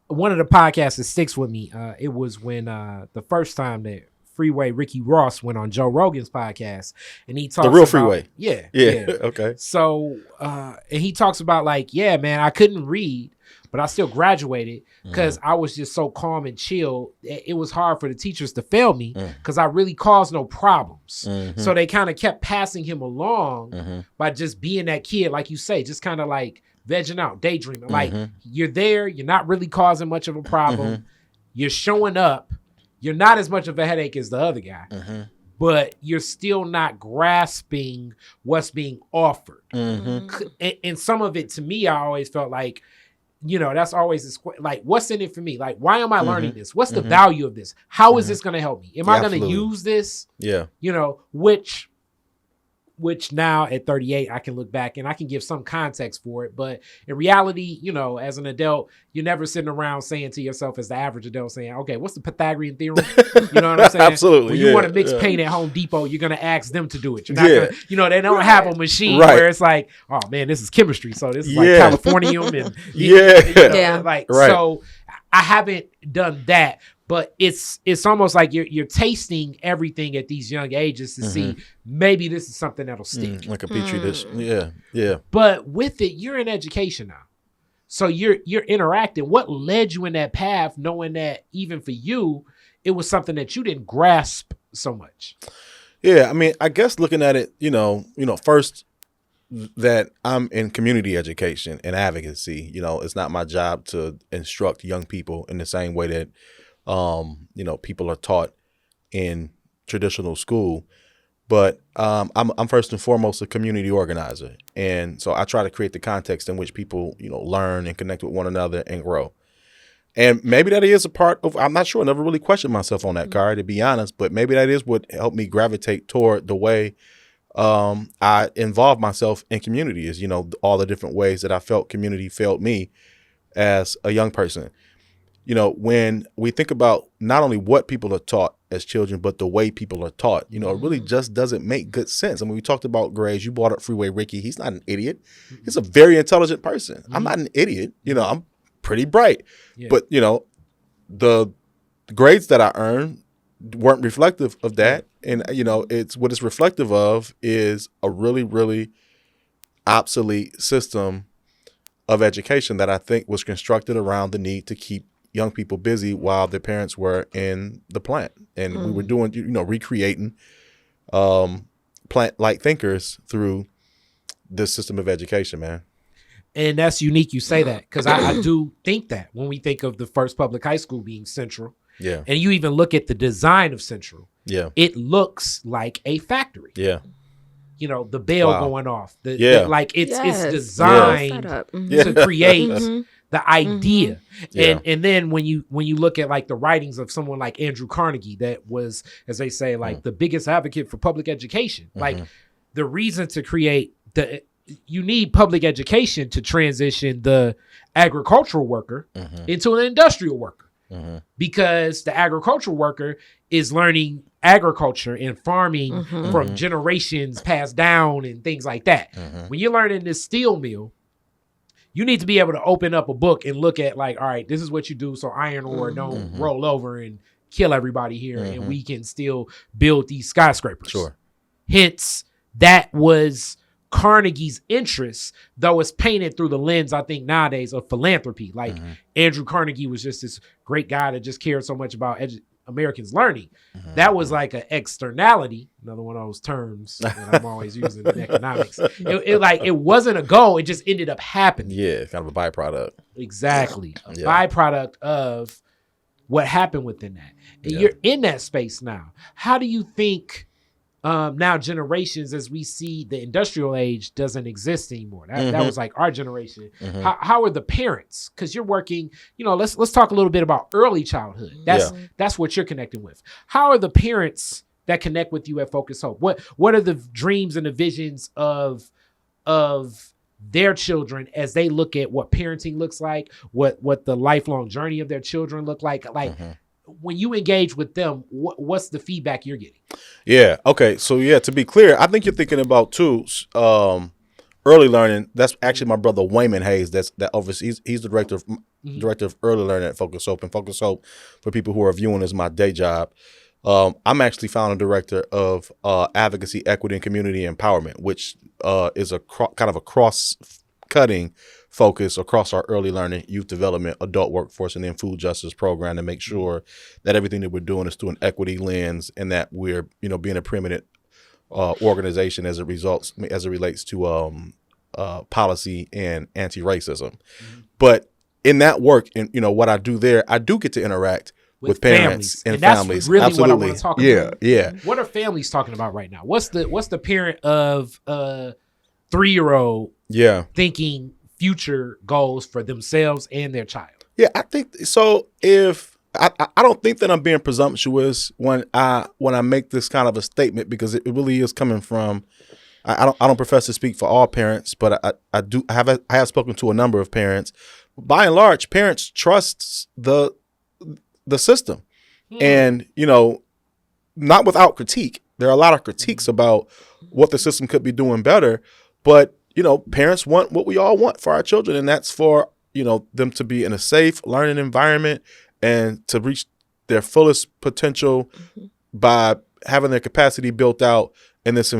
One of the podcasts that sticks with me, it was when the first time that Freeway Ricky Ross went on Joe Rogan's podcast, and he talks the real about, Freeway. Yeah. Okay. So and he talks about like, yeah, man, I couldn't read, but I still graduated because I was just so calm and chill. It was hard for the teachers to fail me because I really caused no problems. So they kind of kept passing him along by just being that kid, like you say, just kind of like vegging out, daydreaming. Like, you're there, you're not really causing much of a problem. You're showing up. You're not as much of a headache as the other guy, but you're still not grasping what's being offered. And some of it, to me, I always felt like, you know, that's always like, what's in it for me? Like, why am I learning this? What's the value of this? How is this going to help me? Am I going to use this? Yeah. You know, which now at 38, I can look back and I can give some context for it. But in reality, you know, as an adult, you're never sitting around saying to yourself, as the average adult, saying, okay, what's the Pythagorean theorem? You know what I'm saying? Absolutely. When you want to mix paint at Home Depot, you're going to ask them to do it. You're not gonna, you know, they don't have a machine where it's like, oh man, this is chemistry. So this is like Californium and so I haven't done that. But it's almost like you're tasting everything at these young ages to see maybe this is something that'll stick. Like a petri dish. Yeah. But with it, you're in education now. So you're interacting. What led you in that path, knowing that even for you, it was something that you didn't grasp so much? Yeah, I mean, I guess looking at it, first that I'm in community education and advocacy. It's not my job to instruct young people in the same way that, people are taught in traditional school. But I'm first and foremost a community organizer, and so I try to create the context in which people, learn and connect with one another and grow. And maybe that is a part of, I'm not sure, I never really questioned myself on that, Kari, to be honest, but maybe that is what helped me gravitate toward the way I involved myself in community is, all the different ways that I felt community felt me as a young person. When we think about not only what people are taught as children, but the way people are taught, it really just doesn't make good sense. I mean, we talked about grades. You brought up Freeway Ricky. He's not an idiot. He's a very intelligent person. I'm not an idiot. I'm pretty bright. Yeah. But, the grades that I earned weren't reflective of that. And, it's what it's reflective of is a really, really obsolete system of education that I think was constructed around the need to keep young people busy while their parents were in the plant. And we were doing, recreating plant-like thinkers through this system of education, man. And that's unique you say that, because I do think that when we think of the first public high school being Central, yeah, and you even look at the design of Central, yeah, it looks like a factory. Yeah. The bell going off. It's designed to create the idea. Yeah. And then when you look at like the writings of someone like Andrew Carnegie, that was, as they say, like the biggest advocate for public education. Like the reason to create you need public education to transition the agricultural worker into an industrial worker, because the agricultural worker is learning agriculture and farming from generations passed down and things like that. When you're learning this steel mill, you need to be able to open up a book and look at like, all right, this is what you do so iron ore don't roll over and kill everybody here, and we can still build these skyscrapers. Sure. Hence, that was Carnegie's interest, though it's painted through the lens, I think, nowadays of philanthropy. Like Andrew Carnegie was just this great guy that just cared so much about Americans learning. That was like an externality, another one of those terms that I'm always using in economics. It wasn't a goal, it just ended up happening. Yeah, kind of a byproduct. Exactly. A byproduct of what happened within that. And you're in that space now. How do you think now generations, as we see the industrial age doesn't exist anymore? That was like our generation. How are the parents? Because you're working, let's talk a little bit about early childhood. That's what you're connecting with. How are the parents that connect with you at Focus Hope? What are the dreams and the visions of their children as they look at what parenting looks like, what the lifelong journey of their children look like? When you engage with them, what's the feedback you're getting? Yeah. Okay. So to be clear, I think you're thinking about too, early learning. That's actually my brother Wayman Hayes. That oversees. He's the director of early learning at Focus Hope. And Focus Hope, for people who are viewing, is my day job. I'm actually founder director of Advocacy, Equity, and Community Empowerment, which is a kind of a cross-cutting focus across our early learning, youth development, adult workforce, and then food justice program to make sure that everything that we're doing is through an equity lens, and that we're being a preeminent organization as it relates to policy and anti-racism. But in that work, and what I do there, I do get to interact with parents and families. That's really Absolutely. what I want to talk about. Yeah. What are families talking about right now? What's the parent of a 3-year-old thinking future goals for themselves and their child? Yeah, I think so. If I don't think that I'm being presumptuous when I make this kind of a statement, because it really is coming from, I don't profess to speak for all parents, but I have spoken to a number of parents. By and large, parents trust the system, and not without critique. There are a lot of critiques about what the system could be doing better, but parents want what we all want for our children, and that's for, them to be in a safe learning environment and to reach their fullest potential by having their capacity built out in this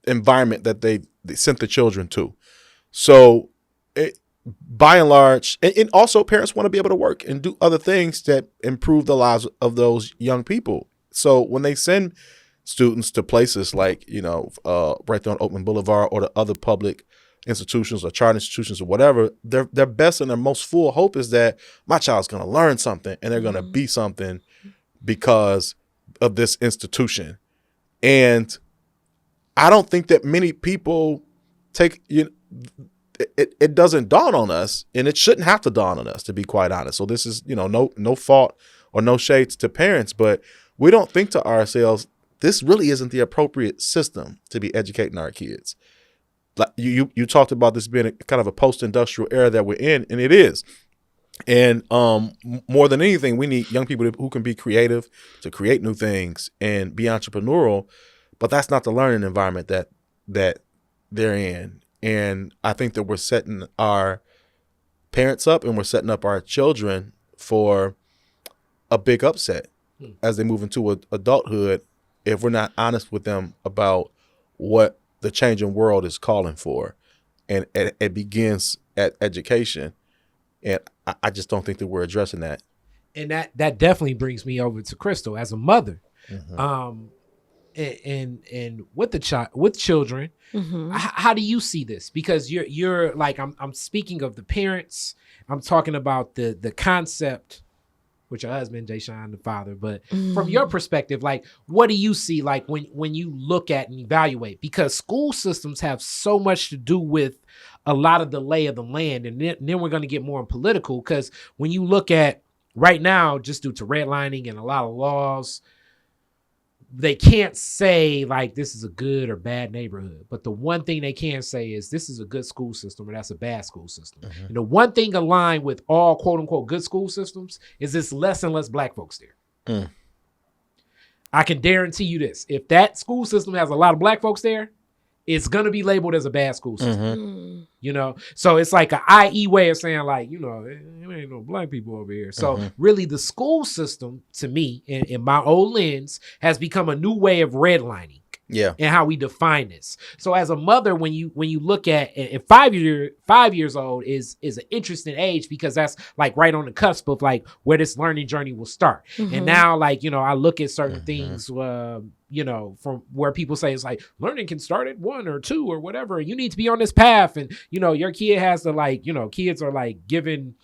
environment that they sent the children to. So by and large, and also parents want to be able to work and do other things that improve the lives of those young people. So when they send students to places like, right there on Oakland Boulevard or the other public institutions or charter institutions or whatever, their best and their most full hope is that my child's going to learn something and they're going to be something because of this institution. And I don't think that many people it doesn't dawn on us, and it shouldn't have to dawn on us, to be quite honest. So this is, no fault or no shades to parents, but we don't think to ourselves, this really isn't the appropriate system to be educating our kids. Like you talked about this being kind of a post-industrial era that we're in, and it is. And more than anything, we need young people who can be creative, to create new things and be entrepreneurial. But that's not the learning environment that they're in. And I think that we're setting our parents up and we're setting up our children for a big upset as they move into adulthood if we're not honest with them about what the changing world is calling for. And it begins at education. And I just don't think that we're addressing that. And that definitely brings me over to Krystal as a mother. And with children, how do you see this? Because you're like, I'm speaking of the parents. I'm talking about the concept with your husband, Jasahn, the father. But from your perspective, like, what do you see, like, when you look at and evaluate? Because school systems have so much to do with a lot of the lay of the land. And then we're going to get more political, because when you look at right now, just due to redlining and a lot of laws, they can't say like this is a good or bad neighborhood. But the one thing they can say is this is a good school system or that's a bad school system. And the one thing aligned with all quote unquote good school systems is it's less and less black folks there. I can guarantee you this. If that school system has a lot of black folks there, it's going to be labeled as a bad school system. So it's like an IE way of saying like, there ain't no black people over here. So really the school system, to me, in my old lens, has become a new way of redlining. And how we define this. So as a mother, when you look at and 5 years old is an interesting age, because that's like right on the cusp of like where this learning journey will start. And now, like, I look at certain things, from where people say it's like learning can start at 1 or 2 or whatever. And you need to be on this path. And, your kid has to like, kids are like given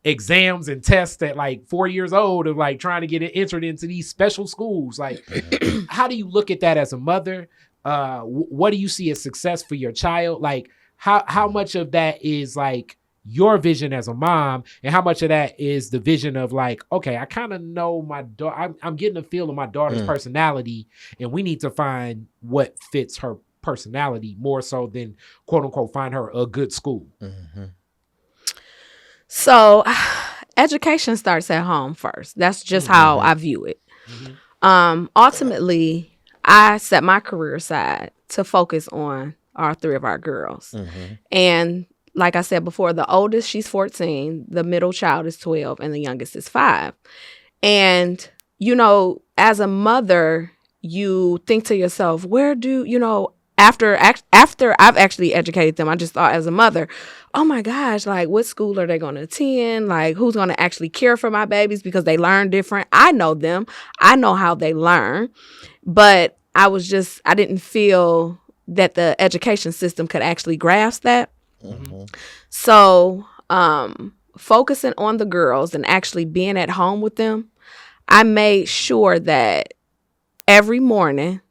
exams and tests at like 4 years old of like trying to get it entered into these special schools. Like, how do you look at that as a mother? What do you see as success for your child? Like, how much of that is like your vision as a mom, and how much of that is the vision of like, okay, I kind of know my daughter. I'm getting a feel of my daughter's personality, and we need to find what fits her personality more so than quote unquote find her a good school. So education starts at home first. That's just how I view it. Ultimately, I set my career aside to focus on all 3 of our girls. And like I said before, the oldest, she's 14, the middle child is 12, and the youngest is 5. And, as a mother, you think to yourself, where do, after I've actually educated them, I just thought as a mother, oh my gosh, like what school are they going to attend? Like who's going to actually care for my babies, because they learn different. I know them. I know how they learn. But I didn't feel that the education system could actually grasp that. So focusing on the girls and actually being at home with them, I made sure that every morning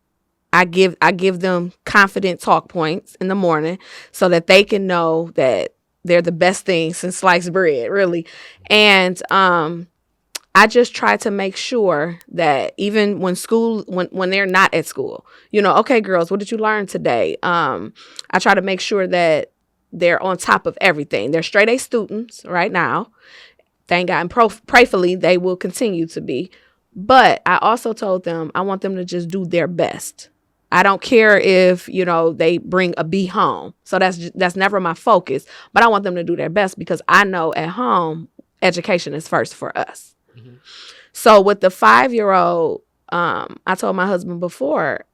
I give them confident talk points in the morning so that they can know that they're the best thing since sliced bread, really. And I just try to make sure that even when they're not at school, okay, girls, what did you learn today? I try to make sure that they're on top of everything. They're straight A students right now. Thank God, and prayerfully they will continue to be. But I also told them I want them to just do their best. I don't care if, they bring a B home. So that's never my focus. But I want them to do their best, because I know at home, education is first for us. So with the 5-year-old, I told my husband before,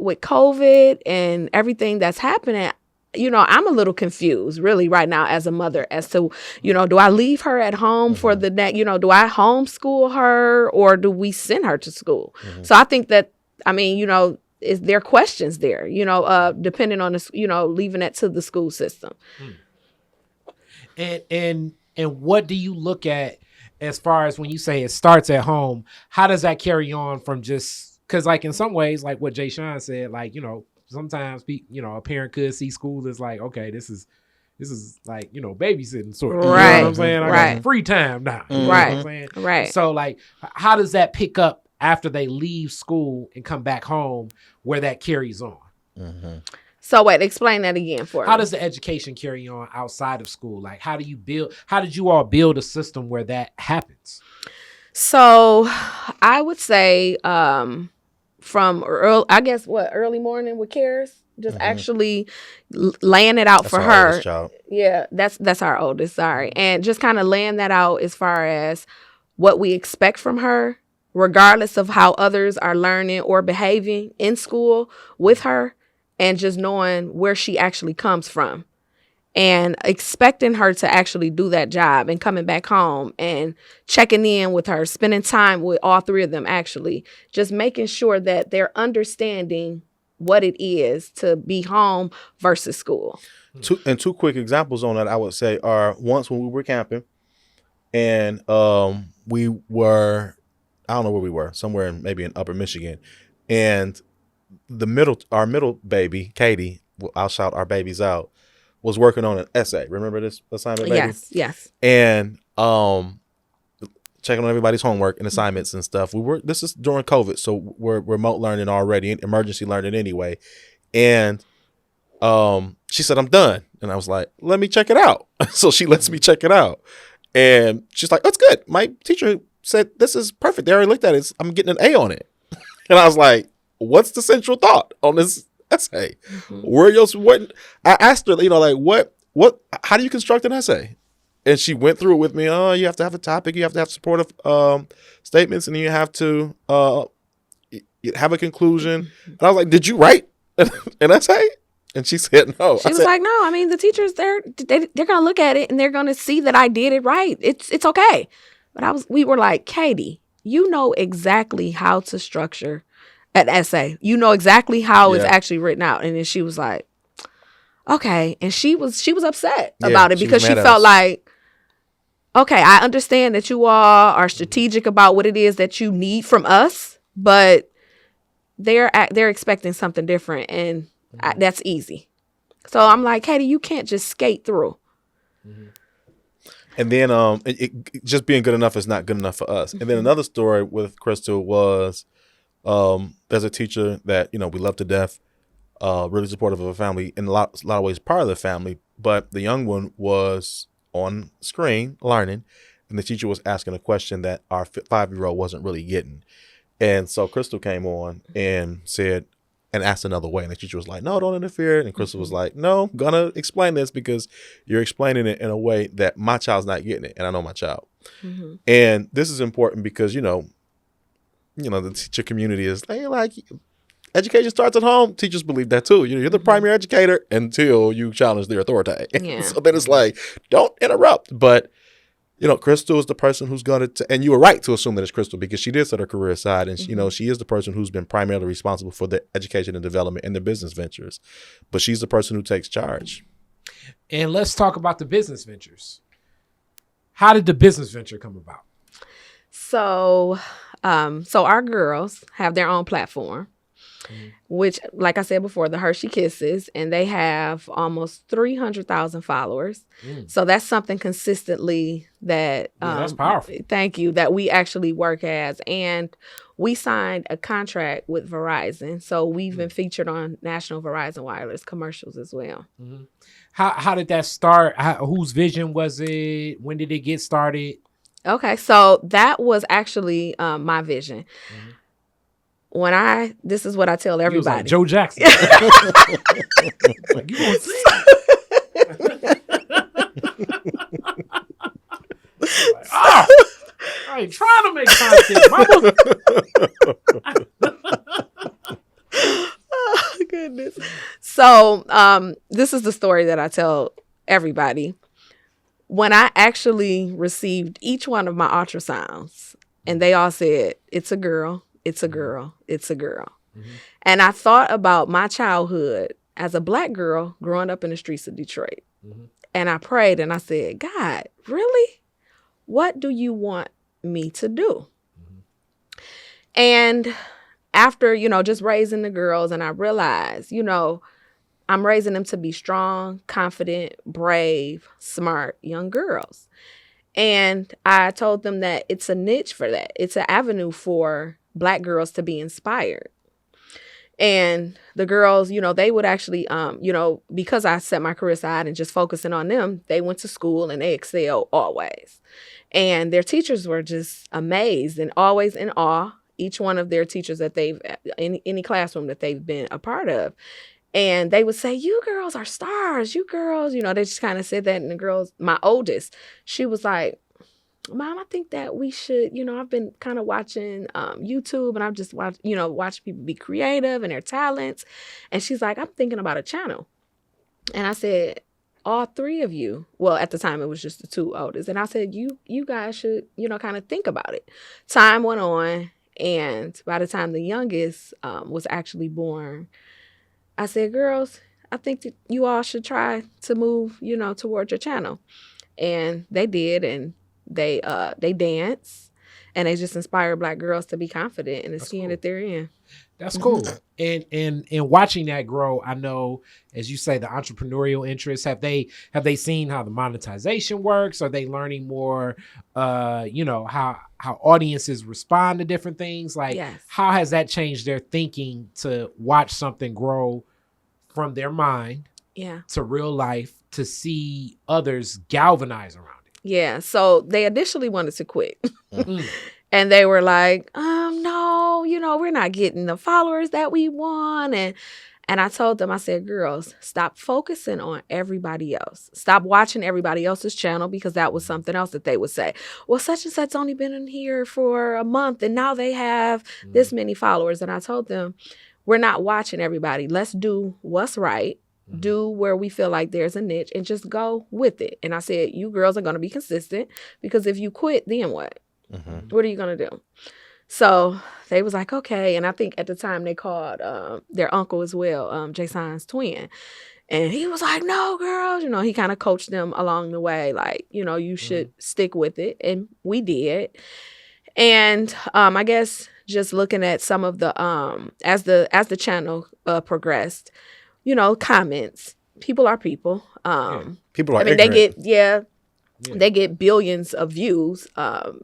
with COVID and everything that's happening, I'm a little confused really right now as a mother as to, do I leave her at home for the next, do I homeschool her, or do we send her to school? So I think that I mean, is there questions there, depending on the, leaving it to the school system. And what do you look at as far as when you say it starts at home? How does that carry on from just, because like in some ways, like what Jasahn said, like, sometimes a parent could see school as like, okay, this is like, babysitting sort of. You know what I'm saying? I got some free time now. You know what I'm saying? Right. So like, how does that pick up after they leave school and come back home where that carries on? Mm-hmm. So wait, explain that again for me. How does the education carry on outside of school? Like, how did you all build a system where that happens? So I would say from early morning with Karis, just actually laying it out That's for our her. oldest child. Yeah, that's our oldest, sorry. And just kind of laying that out as far as what we expect from her, regardless of how others are learning or behaving in school with her, and just knowing where she actually comes from and expecting her to actually do that job and coming back home and checking in with her, spending time with all three of them, actually just making sure that they're understanding what it is to be home versus school. Two quick examples on that I would say are once when we were camping and we were, I don't know where we were, somewhere maybe in Upper Michigan, and our middle baby, Katie, I'll shout our babies out, was working on an essay. Remember this assignment, lady? Yes. And checking on everybody's homework and assignments and stuff. This is during COVID, so we're remote learning already, emergency learning anyway. And she said, I'm done. And I was like, let me check it out. So she lets me check it out. And she's like, that's good. My teacher said, this is perfect. They already looked at it. I'm getting an A on it. And I was like, what's the central thought on this essay? What I asked her, how do you construct an essay? And she went through it with me. Oh, you have to have a topic, you have to have supportive statements, and you have to have a conclusion. And I was like, did you write an essay? And she said no. She was like, no, I mean, the teachers, they're going to look at it and they're going to see that I did it right. It's okay. But we were like, Katie, you know exactly how to structure an essay. You know exactly how it's actually written out. And then she was like, okay. And she was upset about it because she felt like, okay, I understand that you all are strategic about what it is that you need from us, but they're expecting something different, and that's easy. So I'm like, Katie, you can't just skate through. And then it just being good enough is not good enough for us. And then another story with Krystal was there's a teacher that we love to death, really supportive of a family, in a lot of ways part of the family, but the young one was on screen learning, and the teacher was asking a question that our 5-year-old wasn't really getting. And so Krystal came on and said, and asked another way. And the teacher was like, no, don't interfere. And Krystal was like, no, I'm going to explain this because you're explaining it in a way that my child's not getting it. And I know my child. And this is important because, the teacher community is like, education starts at home. Teachers believe that too. You're the primary educator until you challenge their authority. Yeah. So then it's like, don't interrupt. But, Krystal is the person who's going to, and you were right to assume that it's Krystal because she did set her career aside. And, she is the person who's been primarily responsible for the education and development and the business ventures. But she's the person who takes charge. And let's talk about the business ventures. How did the business venture come about? So our girls have their own platform, which, like I said before, the Hershey Kisses, and they have almost 300,000 followers. So that's something consistently that that's powerful. Thank you. That we actually work as, and we signed a contract with Verizon, so we've been featured on national Verizon wireless commercials as well. How did that start? Whose vision was it? When did it get started? Okay, so that was actually my vision. This is what I tell everybody. Like Joe Jackson. Like, you want to sing? Like, I ain't trying to make content, mama. Oh, goodness. So this is the story that I tell everybody. When I actually received each one of my ultrasounds, and they all said, it's a girl, it's a girl, it's a girl. And I thought about my childhood as a Black girl growing up in the streets of Detroit. And I prayed and I said, God, really? What do you want me to do? And after, just raising the girls, and I realized, I'm raising them to be strong, confident, brave, smart young girls. And I told them that it's a niche for that. It's an avenue for Black girls to be inspired. And the girls, they would actually, because I set my career aside and just focusing on them, they went to school and they excelled always. And their teachers were just amazed and always in awe, each one of their teachers that they've, in any classroom that they've been a part of. And they would say, you girls are stars, you girls, they just kind of said that. And the girls, my oldest, she was like, Mom, I think that we should, I've been kind of watching YouTube and I've just watched people be creative and their talents. And she's like, I'm thinking about a channel. And I said, all three of you, well, at the time it was just the two oldest. And I said, you guys should, kind of think about it. Time went on. And by the time the youngest was actually born, I said, girls, I think that you all should try to move, towards your channel. And they did. And they dance, and they just inspire Black girls to be confident in the skin that they're in. That's cool. And watching that grow, I know, as you say, the entrepreneurial interest, have they seen how the monetization works? Are they learning more, how audiences respond to different things? Like, how has that changed their thinking to watch something grow from their mind to real life, to see others galvanize around it? Yeah, so they initially wanted to quit. And they were like, no, we're not getting the followers that we want. And I told them, I said, girls, stop focusing on everybody else. Stop watching everybody else's channel, because that was something else that they would say. Well, such and such's only been in here for a month and now they have this many followers. And I told them, we're not watching everybody. Let's do what's right. Do where we feel like there's a niche and just go with it. And I said, you girls are going to be consistent, because if you quit, then what? What are you going to do? So they was like, okay. And I think at the time they called their uncle as well, Jasahn's twin. And he was like, no, girls, he kind of coached them along the way. Like, you should stick with it. And we did. And I guess just looking at some of the, as the channel progressed, comments. People are people. People are ignorant. They get billions of views, as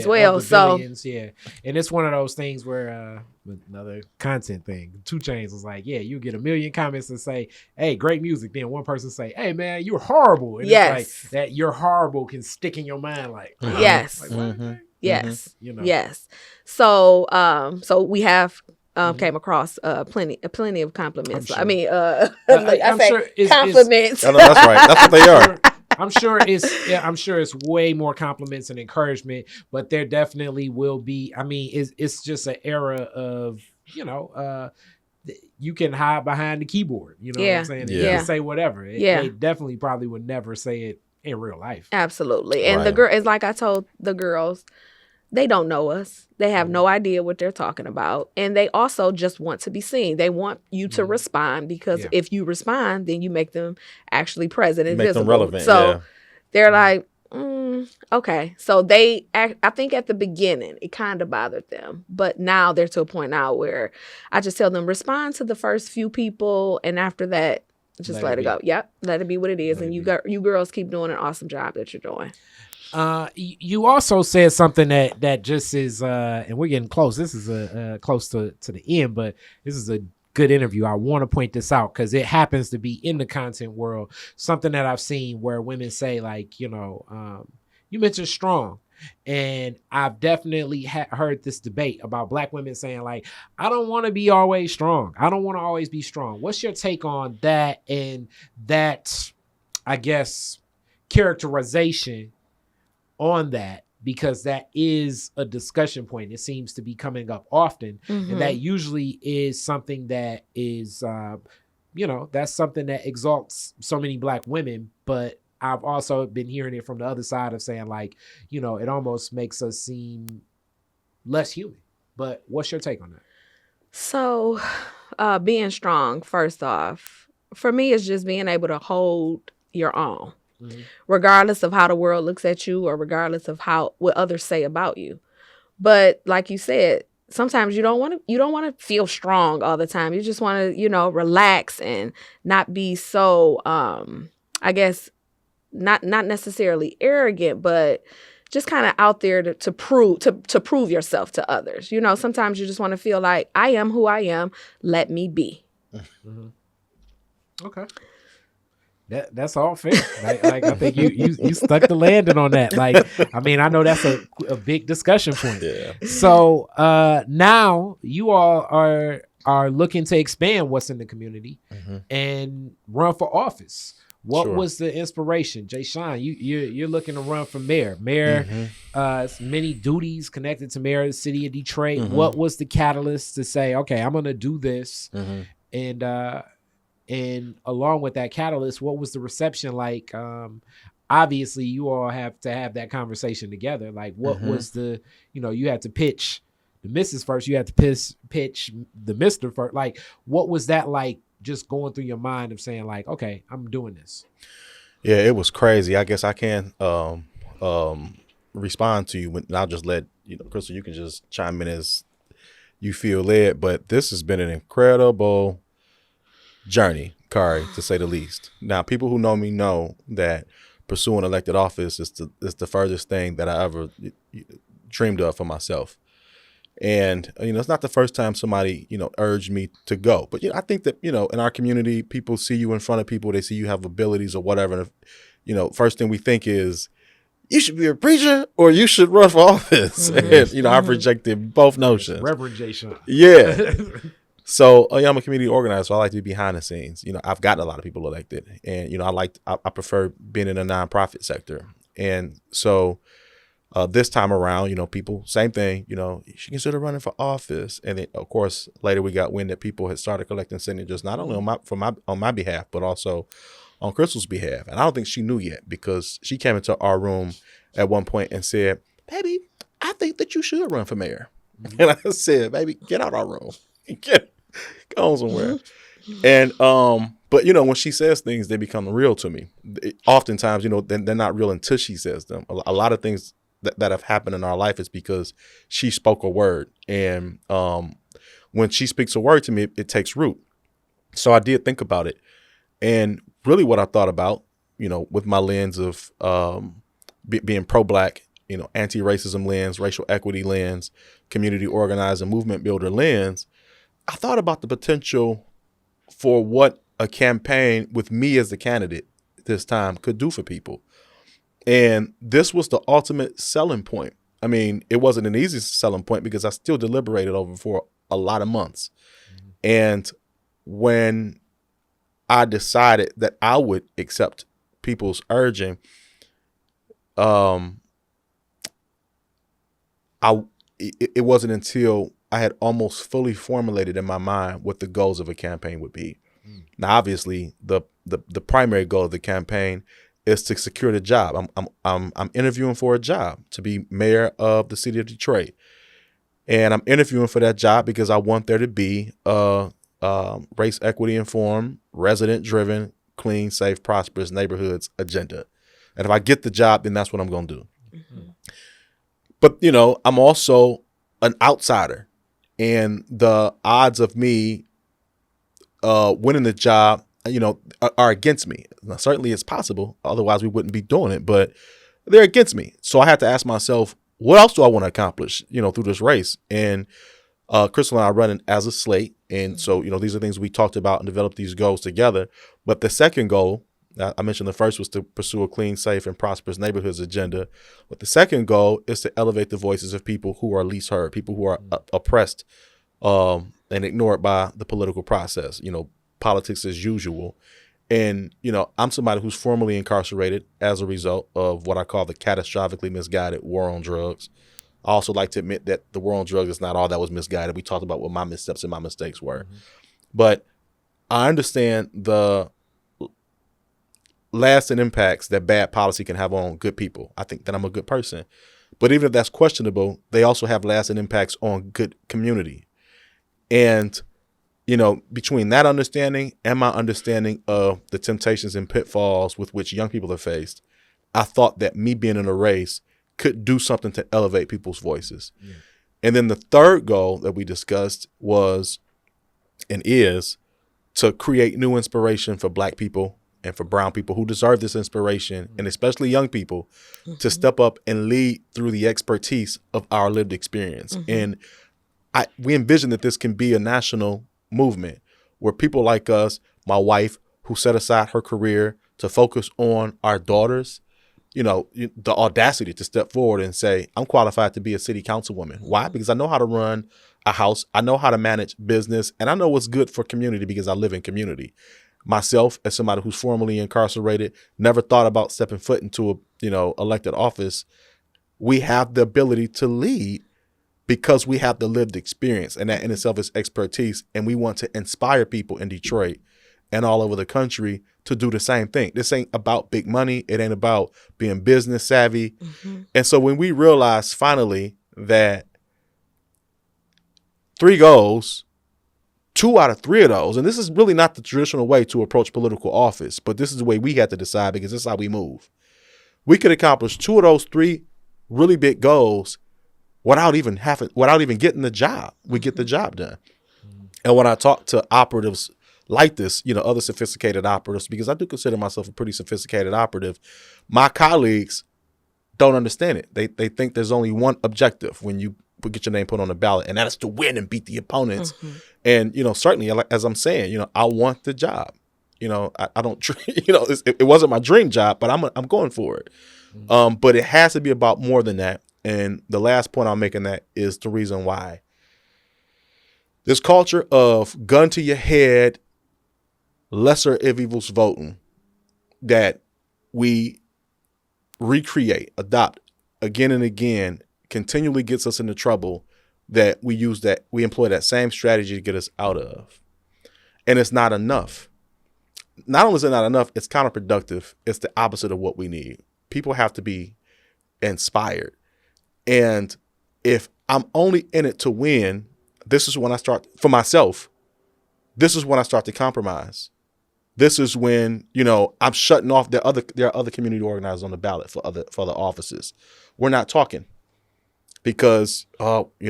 well. So billions, and it's one of those things where another content thing. 2 Chainz was like, you get 1 million comments and say, hey, great music. Then one person say, hey man, you're horrible. And it's like that you're horrible can stick in your mind. Like, yes. Like, Yes. Yes. So we have came across plenty of compliments. Sure. I mean, I'm sure compliments. No, that's right. That's what they are. I'm sure it's way more compliments and encouragement, but there definitely will be. I mean, it's just an era of, you can hide behind the keyboard. You know what I'm saying? You can say whatever. They definitely probably would never say it in real life. Absolutely. And the girl, it's like I told the girls, they don't know us. They have no idea what they're talking about. And they also just want to be seen. They want you to respond, because if you respond, then you make them actually present and visible. Make them relevant. So they're like, okay. So I think at the beginning, it kind of bothered them. But now they're to a point now where I just tell them, respond to the first few people. And after that, just let it go. Yep. Let it be what it is. And you girls keep doing an awesome job that you're doing. You also said something that just is, and we're getting close. This is close to the end, but this is a good interview. I want to point this out because it happens to be in the content world. Something that I've seen where women say, like, you mentioned strong, and I've definitely heard this debate about Black women saying, like, I don't want to be always strong. I don't want to always be strong. What's your take on that? And that, I guess, characterization on that, because that is a discussion point. It seems to be coming up often. And that usually is something that is, that's something that exalts so many Black women. But I've also been hearing it from the other side of saying, like, it almost makes us seem less human. But what's your take on that? So, being strong, first off, for me, is just being able to hold your own, regardless of how the world looks at you or regardless of what others say about you. But like you said, sometimes you don't want to feel strong all the time. You just want to, relax and not be so, I guess, not necessarily arrogant, but just kind of out there to prove yourself to others. Sometimes you just want to feel like I am who I am. Let me be. Mm-hmm. Okay. That's all fair. Like I think you stuck the landing on that. Like, I mean, I know that's a big discussion point. Yeah. So now you all are looking to expand what's in the community and run for office. What was the inspiration, Jasahn? You're looking to run for mayor. Many duties connected to mayor of the city of Detroit. What was the catalyst to say, okay, I'm going to do this, and along with that catalyst, what was the reception like? Obviously, you all have to have that conversation together. Like, what was the, you had to pitch the missus first. You had to pitch the mister first. Like, what was that like? Just going through your mind of saying like, okay, I'm doing this. Yeah, it was crazy. I guess I can respond to you, and I'll just let Krystal, you can just chime in as you feel led. But this has been an incredible journey, Kari, to say the least. Now, people who know me know that pursuing elected office is the furthest thing that I ever dreamed of for myself. And, it's not the first time somebody, urged me to go. But, I think that, in our community, people see you in front of people. They see you have abilities or whatever. And, first thing we think is, you should be a preacher or you should run for office. And, I've rejected both notions. Reverend Jasahn. Yeah. So, I'm a community organizer, so I like to be behind the scenes. I've gotten a lot of people elected. And, I prefer being in the nonprofit sector. And so this time around, people, same thing, you should consider running for office. And then, of course, later we got wind that people had started collecting signatures, not only on my behalf, but also on Krystal's behalf. And I don't think she knew yet, because she came into our room at one point and said, "Baby, I think that you should run for mayor." And I said, "Baby, get out our room. Go on somewhere." And but when she says things, they become real to me. Oftentimes, they're not real until she says them. A lot of things that have happened in our life is because she spoke a word. And when she speaks a word to me, it takes root. So I did think about it. And really what I thought about, with my lens of being pro-Black, anti-racism lens, racial equity lens, community organizer, movement builder lens, I thought about the potential for what a campaign with me as the candidate this time could do for people. And this was the ultimate selling point. I mean, it wasn't an easy selling point because I still deliberated over for a lot of months. And when I decided that I would accept people's urging, it wasn't until I had almost fully formulated in my mind what the goals of a campaign would be. Now, obviously, the primary goal of the campaign is to secure the job. I'm interviewing for a job to be mayor of the city of Detroit, and I'm interviewing for that job because I want there to be a race equity informed, resident driven, clean, safe, prosperous neighborhoods agenda. And if I get the job, then that's what I'm going to do. But I'm also an outsider, and the odds of me winning the job, are against me. Now, certainly it's possible. Otherwise, we wouldn't be doing it. But they're against me. So I had to ask myself, what else do I want to accomplish, through this race? And Krystal and I are running as a slate. And so, these are things we talked about and developed these goals together. But the second goal, I mentioned the first was to pursue a clean, safe, and prosperous neighborhoods agenda. But the second goal is to elevate the voices of people who are least heard, people who are oppressed and ignored by the political process, politics as usual. And, I'm somebody who's formerly incarcerated as a result of what I call the catastrophically misguided war on drugs. I also like to admit that the war on drugs is not all that was misguided. We talked about what my missteps and my mistakes were. But I understand the lasting impacts that bad policy can have on good people. I think that I'm a good person. But even if that's questionable, they also have lasting impacts on good community. And, between that understanding and my understanding of the temptations and pitfalls with which young people are faced, I thought that me being in a race could do something to elevate people's voices. Yeah. And then the third goal that we discussed was and is to create new inspiration for Black people and for brown people who deserve this inspiration, and especially young people, to step up and lead through the expertise of our lived experience. And we envision that this can be a national movement where people like us, my wife, who set aside her career to focus on our daughters, the audacity to step forward and say, I'm qualified to be a city councilwoman. Why? Because I know how to run a house. I know how to manage business, and I know what's good for community because I live in community. Myself, as somebody who's formerly incarcerated, never thought about stepping foot into a, elected office. We have the ability to lead because we have the lived experience, and that in itself is expertise. And we want to inspire people in Detroit and all over the country to do the same thing. This ain't about big money. It ain't about being business savvy. And so when we realized finally that 3 goals, 2 out of 3 of those, and this is really not the traditional way to approach political office, but this is the way we had to decide because this is how we move. We could accomplish 2 of those 3 really big goals without even getting the job. We get the job done. And when I talk to operatives like this, other sophisticated operatives, because I do consider myself a pretty sophisticated operative, my colleagues don't understand it. They think there's only one objective when you get your name put on the ballot, and that is to win and beat the opponents. And, certainly, as I'm saying, I want the job. I don't, it wasn't my dream job, but I'm going for it. But it has to be about more than that. And the last point I'm making that is the reason why. This culture of gun to your head, lesser of evils voting that we recreate, adopt again and again, continually gets us into trouble that we employ that same strategy to get us out of. And it's not enough. Not only is it not enough, it's counterproductive. It's the opposite of what we need. People have to be inspired. And if I'm only in it to win, this is when I start, for myself, this is when I start to compromise. This is when, I'm shutting off. There are other community organizers on the ballot for other offices. We're not talking because, I'm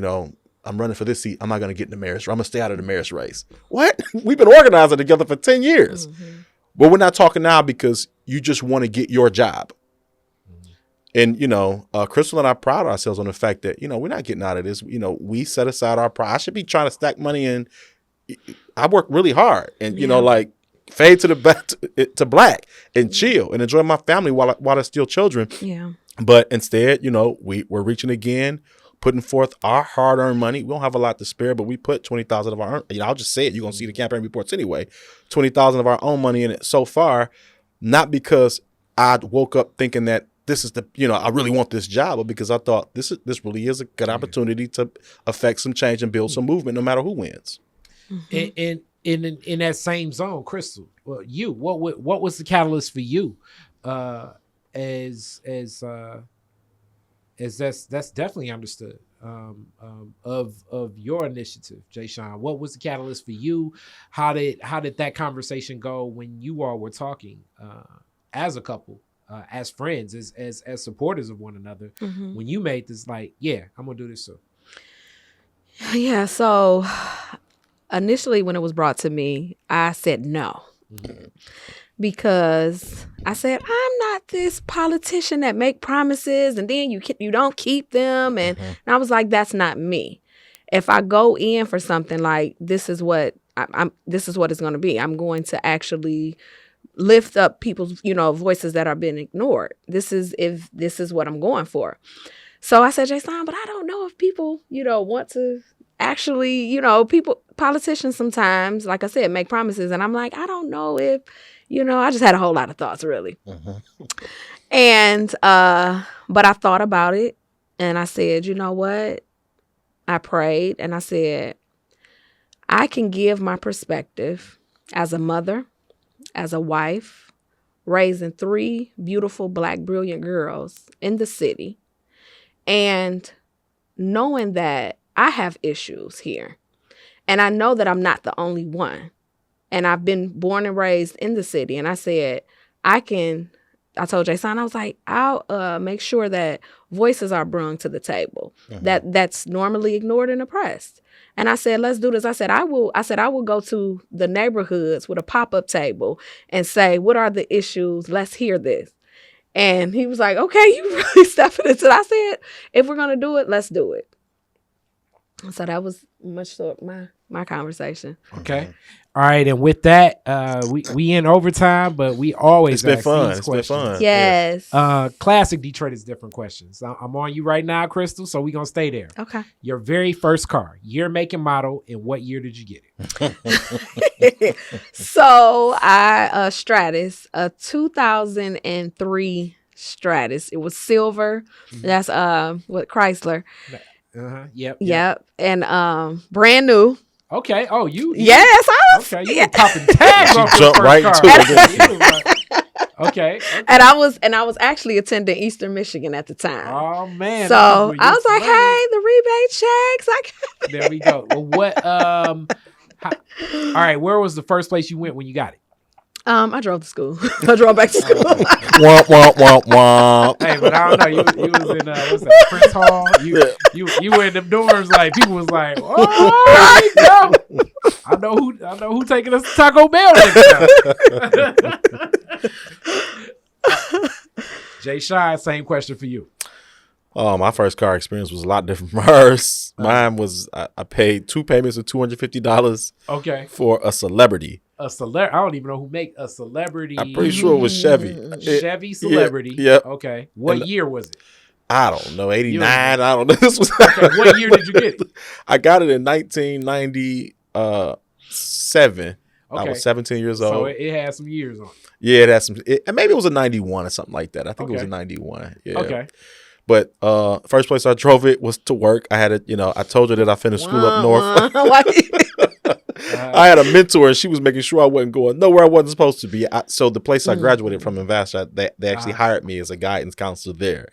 running for this seat. I'm not going to get in the mayor's. I'm going to stay out of the mayor's race. What? We've been organizing together for 10 years. But we're not talking now because you just want to get your job. And, Krystal and I pride ourselves on the fact that, we're not getting out of this. We set aside our pride. I should be trying to stack money, and I work really hard and, fade to the back to black and chill and enjoy my family while they're still children. Yeah. But instead, we're reaching again, putting forth our hard-earned money. We don't have a lot to spare, but we put $20,000 of our own. I'll just say it. You're going to see the campaign reports anyway. $20,000 of our own money in it so far, not because I woke up thinking that this is I really want this job, but because I thought this really is a good opportunity to affect some change and build some movement, no matter who wins. And in that same zone, Krystal, well, what was the catalyst for you? As that's definitely understood of your initiative, Jasahn. What was the catalyst for you? How did that conversation go when you all were talking as a couple? As friends, as supporters of one another, when you made this, I'm gonna do this. So, yeah. So initially, when it was brought to me, I said no, because I said I'm not this politician that make promises and then you don't keep them, and I was like, that's not me. If I go in for something like this is what this is what it's going to be. I'm going to actually lift up people's, voices that are being ignored. This is what I'm going for. So I said, Jasahn, but I don't know if people, want to actually, politicians sometimes, like I said, make promises. And I'm like, I don't know if, I just had a whole lot of thoughts, really. And, but I thought about it and I said, you know what? I prayed and I said, I can give my perspective as a mother, as a wife, raising 3 beautiful Black brilliant girls in the city, and knowing that I have issues here. And I know that I'm not the only one. And I've been born and raised in the city. And I said, I told Jasahn, I was like, I'll make sure that voices are brung to the table that's normally ignored and oppressed. And I said, let's do this. I said, I will go to the neighborhoods with a pop-up table and say, what are the issues? Let's hear this. And he was like, okay, you really stepping into it. I said, if we're going to do it, let's do it. So that was much so my conversation. Okay. All right. And with that, we in overtime, but we always It's been ask fun. these It's been questions. fun. Yes. Classic Detroit is different questions. I'm on you right now, Krystal, so we're going to stay there. Okay. Your very first car, year, make, and model, and what year did you get it? So I Stratus, a 2003 Stratus. It was silver. That's what Chrysler. Yep. And brand new. Okay. Oh, you. Yes, I was. Okay, you were popping tags off your jumped first right car. into it. Okay. And I was actually attending Eastern Michigan at the time. Oh man. So I was like, hey, the rebate checks. There we go. Well, what? All right. Where was the first place you went when you got it? I drove to school. I drove back to school. Womp, womp, womp, womp. Hey, but I don't know. You was in what's that? Prince Hall. You were in them dorms. Like people was like, oh, there we go. I know who taking us to Taco Bell next time. Jasahn, same question for you. Oh, my first car experience was a lot different from hers. Mine was I paid 2 payments of $250. Okay. For a celebrity. I don't even know who make a celebrity. I'm pretty sure it was Chevy. Chevy celebrity. Yeah. Okay. What year was it? I don't know. 89. I don't know. This was. Okay. What year did you get it? I got it in 1997. I was 17 years old. So it had some years on it. Yeah, it had some. Maybe it was a 91 or something like that. I think it was a 91. Yeah. Okay. But first place I drove it was to work. I had I told her that I finished school up north. I had a mentor, and she was making sure I wasn't going nowhere I wasn't supposed to be. So the place I graduated from in Vassar, they actually hired me as a guidance counselor there.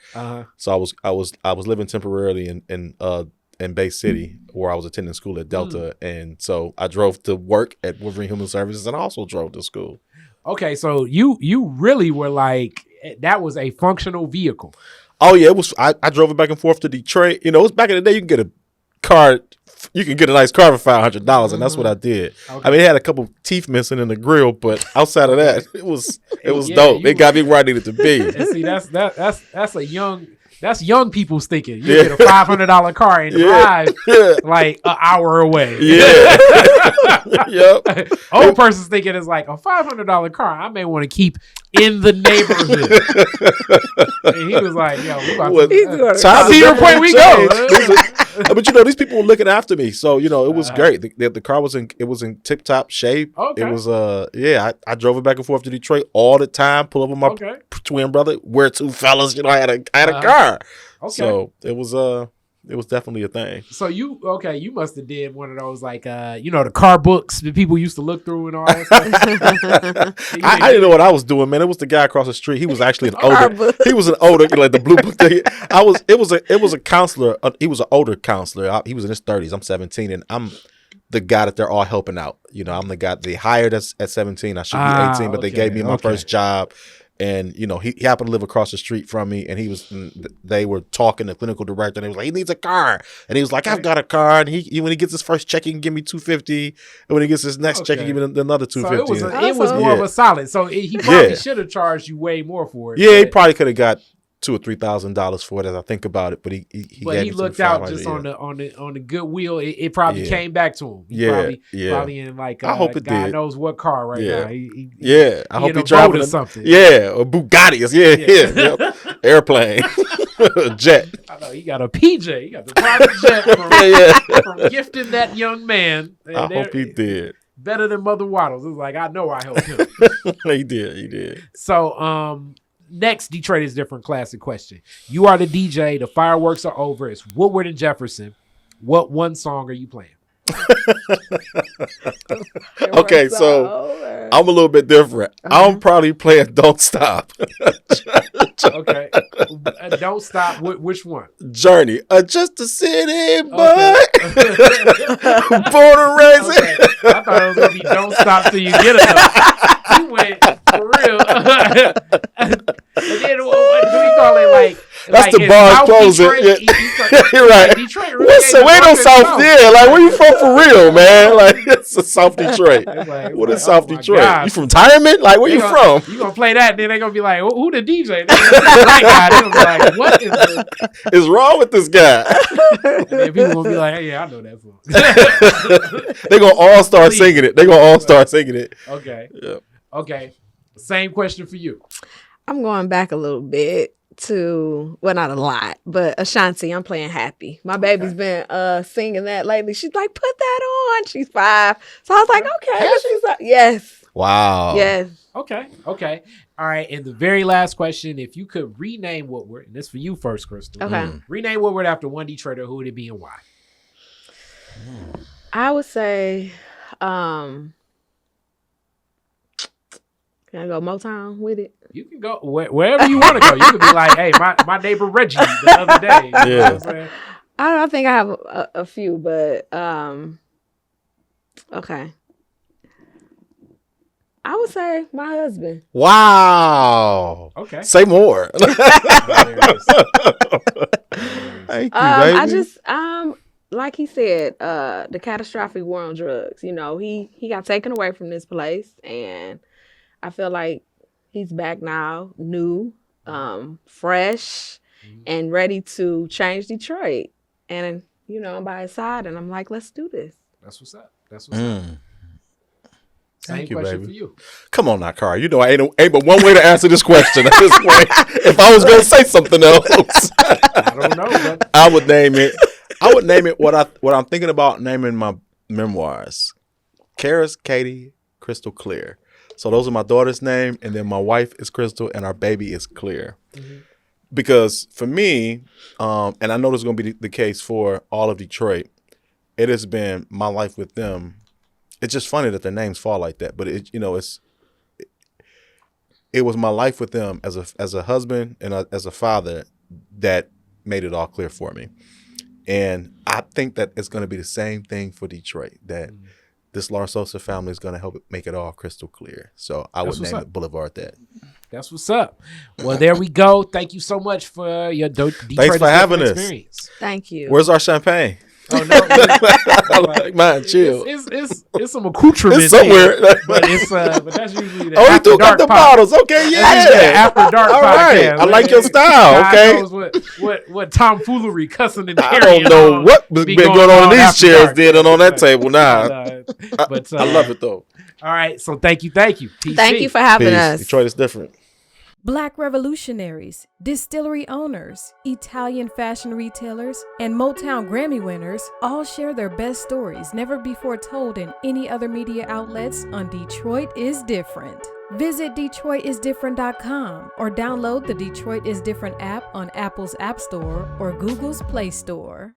So I was living temporarily in Bay City, where I was attending school at Delta, and so I drove to work at Wolverine Human Services, and also drove to school. Okay, so you really were like, that was a functional vehicle. Oh yeah, it was. I drove it back and forth to Detroit. It was back in the day. You can get a car. You can get a nice car for $500, and that's what I did. Okay. I mean, it had a couple teeth missing in the grill, but outside of that, it was dope. It got me where I needed to be. And see, that's young people's thinking. You get a $500 car and drive like an hour away. Yeah. Yep. Old person's thinking it's like a $500 car I may want to keep in the neighborhood. And he was like, "Yo, we about to see your point. We go." But these people were looking after me, so it was great. The car was in tip top shape. Okay. It was I drove it back and forth to Detroit all the time. Pull up with my twin brother. We're two fellas. I had a car. Okay. So it was definitely a thing. So you must have did one of those like the car books that people used to look through and all that stuff. I didn't know what I was doing, man. It was the guy across the street. He was actually he was an older like the blue book thing. It was a counselor. He was an older counselor. He was in his 30s. I'm 17, and I'm the guy that they're all helping out. I'm the guy they hired us at 17. I should be 18, but they gave me my first job. And he happened to live across the street from me, and they were talking to the clinical director, and he was like, he needs a car, and he was like, I've got a car, and when he gets his first check, he can give me $250, and when he gets his next check, he can give me another $250. So it was more of a solid. So he probably should have charged you way more for it. Yeah, he probably could have got $2,000 or $3,000 for it as I think think about it, but he looked out just on the goodwill. It probably came back to him. Probably in like I hope it God did. knows what car right now. I hope he driving something. Yeah, or Bugattis. Yep. Airplane, jet. I know he got a PJ. He got the private jet from gifting that young man. I hope he did. Better than Mother Waddles. It's like I know I helped him. He did. So next, Detroit is different. Classic question. You are the DJ. The fireworks are over. It's Woodward and Jefferson. What one song are you playing? Okay, so I'm a little bit different. I'm probably playing "Don't Stop." Okay. Don't stop. Which one? Journey. Just a city boy. Okay. Born and raised. Okay. I thought it was gonna be "Don't Stop Till You Get Enough." You went for real. And then what do we call it? Like That's like the bar closing. You're right. Like Detroit really What's the way no South? Yeah, like where you from for real, man? Like it's a South Detroit. What is South Detroit? God. You from Tyreman? Like where you from? You gonna play that? And then they gonna be like, "Who the DJ?" Black guy. They gonna be like, "What is wrong with this guy?" And then people gonna be like, "Hey, yeah, I know that song." They gonna all start singing it. They gonna all start singing it. Okay. Yeah. Okay. Same question for you. I'm going back a little bit to, well, not a lot, but Ashanti, I'm playing Happy. My baby's been singing that lately. She's like, put that on. She's 5. So I was like, okay. She's like, yes. Wow. Yes. Okay. All right. And the very last question, if you could rename Woodward, and this for you first, Krystal. Okay. Rename Woodward after one Detroiter, who would it be and why? I would say, can I go Motown with it? You can go wherever you want to go. You could be like, hey, my neighbor Reggie the other day. You know what I'm saying? I think I have a few, but okay. I would say my husband. Wow. Okay. Say more. Hilarious. Thank you, baby. I just like he said, the catastrophic war on drugs. You know, he got taken away from this place, and I feel like he's back now, new, fresh, and ready to change Detroit. And, you know, I'm by his side, and I'm like, let's do this. That's what's up. Same Thank you, question baby. for you. Come on now, Carl. You know, ain't but one way to answer this question at this point. If I was going to say something else, I don't know. But I would name it what I'm thinking about naming my memoirs. Karis, Katie, Crystal Clear. So those are my daughter's name, and then my wife is Crystal, and our baby is Clear. Mm-hmm. Because for me, and I know this is going to be the case for all of Detroit, it has been my life with them. It's just funny that their names fall like that, but it was my life with them as a husband and as a father that made it all clear for me. And I think that it's going to be the same thing for Detroit, that this Larsosa family is going to help make it all crystal clear. So I would name it Boulevard that. That's what's up. Well, there we go. Thank you so much for your Detroit Thanks for having us. Experience. Thank you. Where's our champagne? Oh no! I like mine. Chill. It's some accoutrement it's somewhere, but that's usually the you after do got dark the pop. bottles. Okay, yeah. That's the after dark All right. podcast. I like your style. God Okay. knows what tomfoolery, cussing and I carrying. don't know what's been going on in these chairs dark. then and on that table now. But I love it though. All right, so thank you. PC. Thank you for having Peace. us. Detroit is different. Black revolutionaries, distillery owners, Italian fashion retailers, and Motown Grammy winners all share their best stories never before told in any other media outlets on Detroit is Different. Visit DetroitisDifferent.com or download the Detroit is Different app on Apple's App Store or Google's Play Store.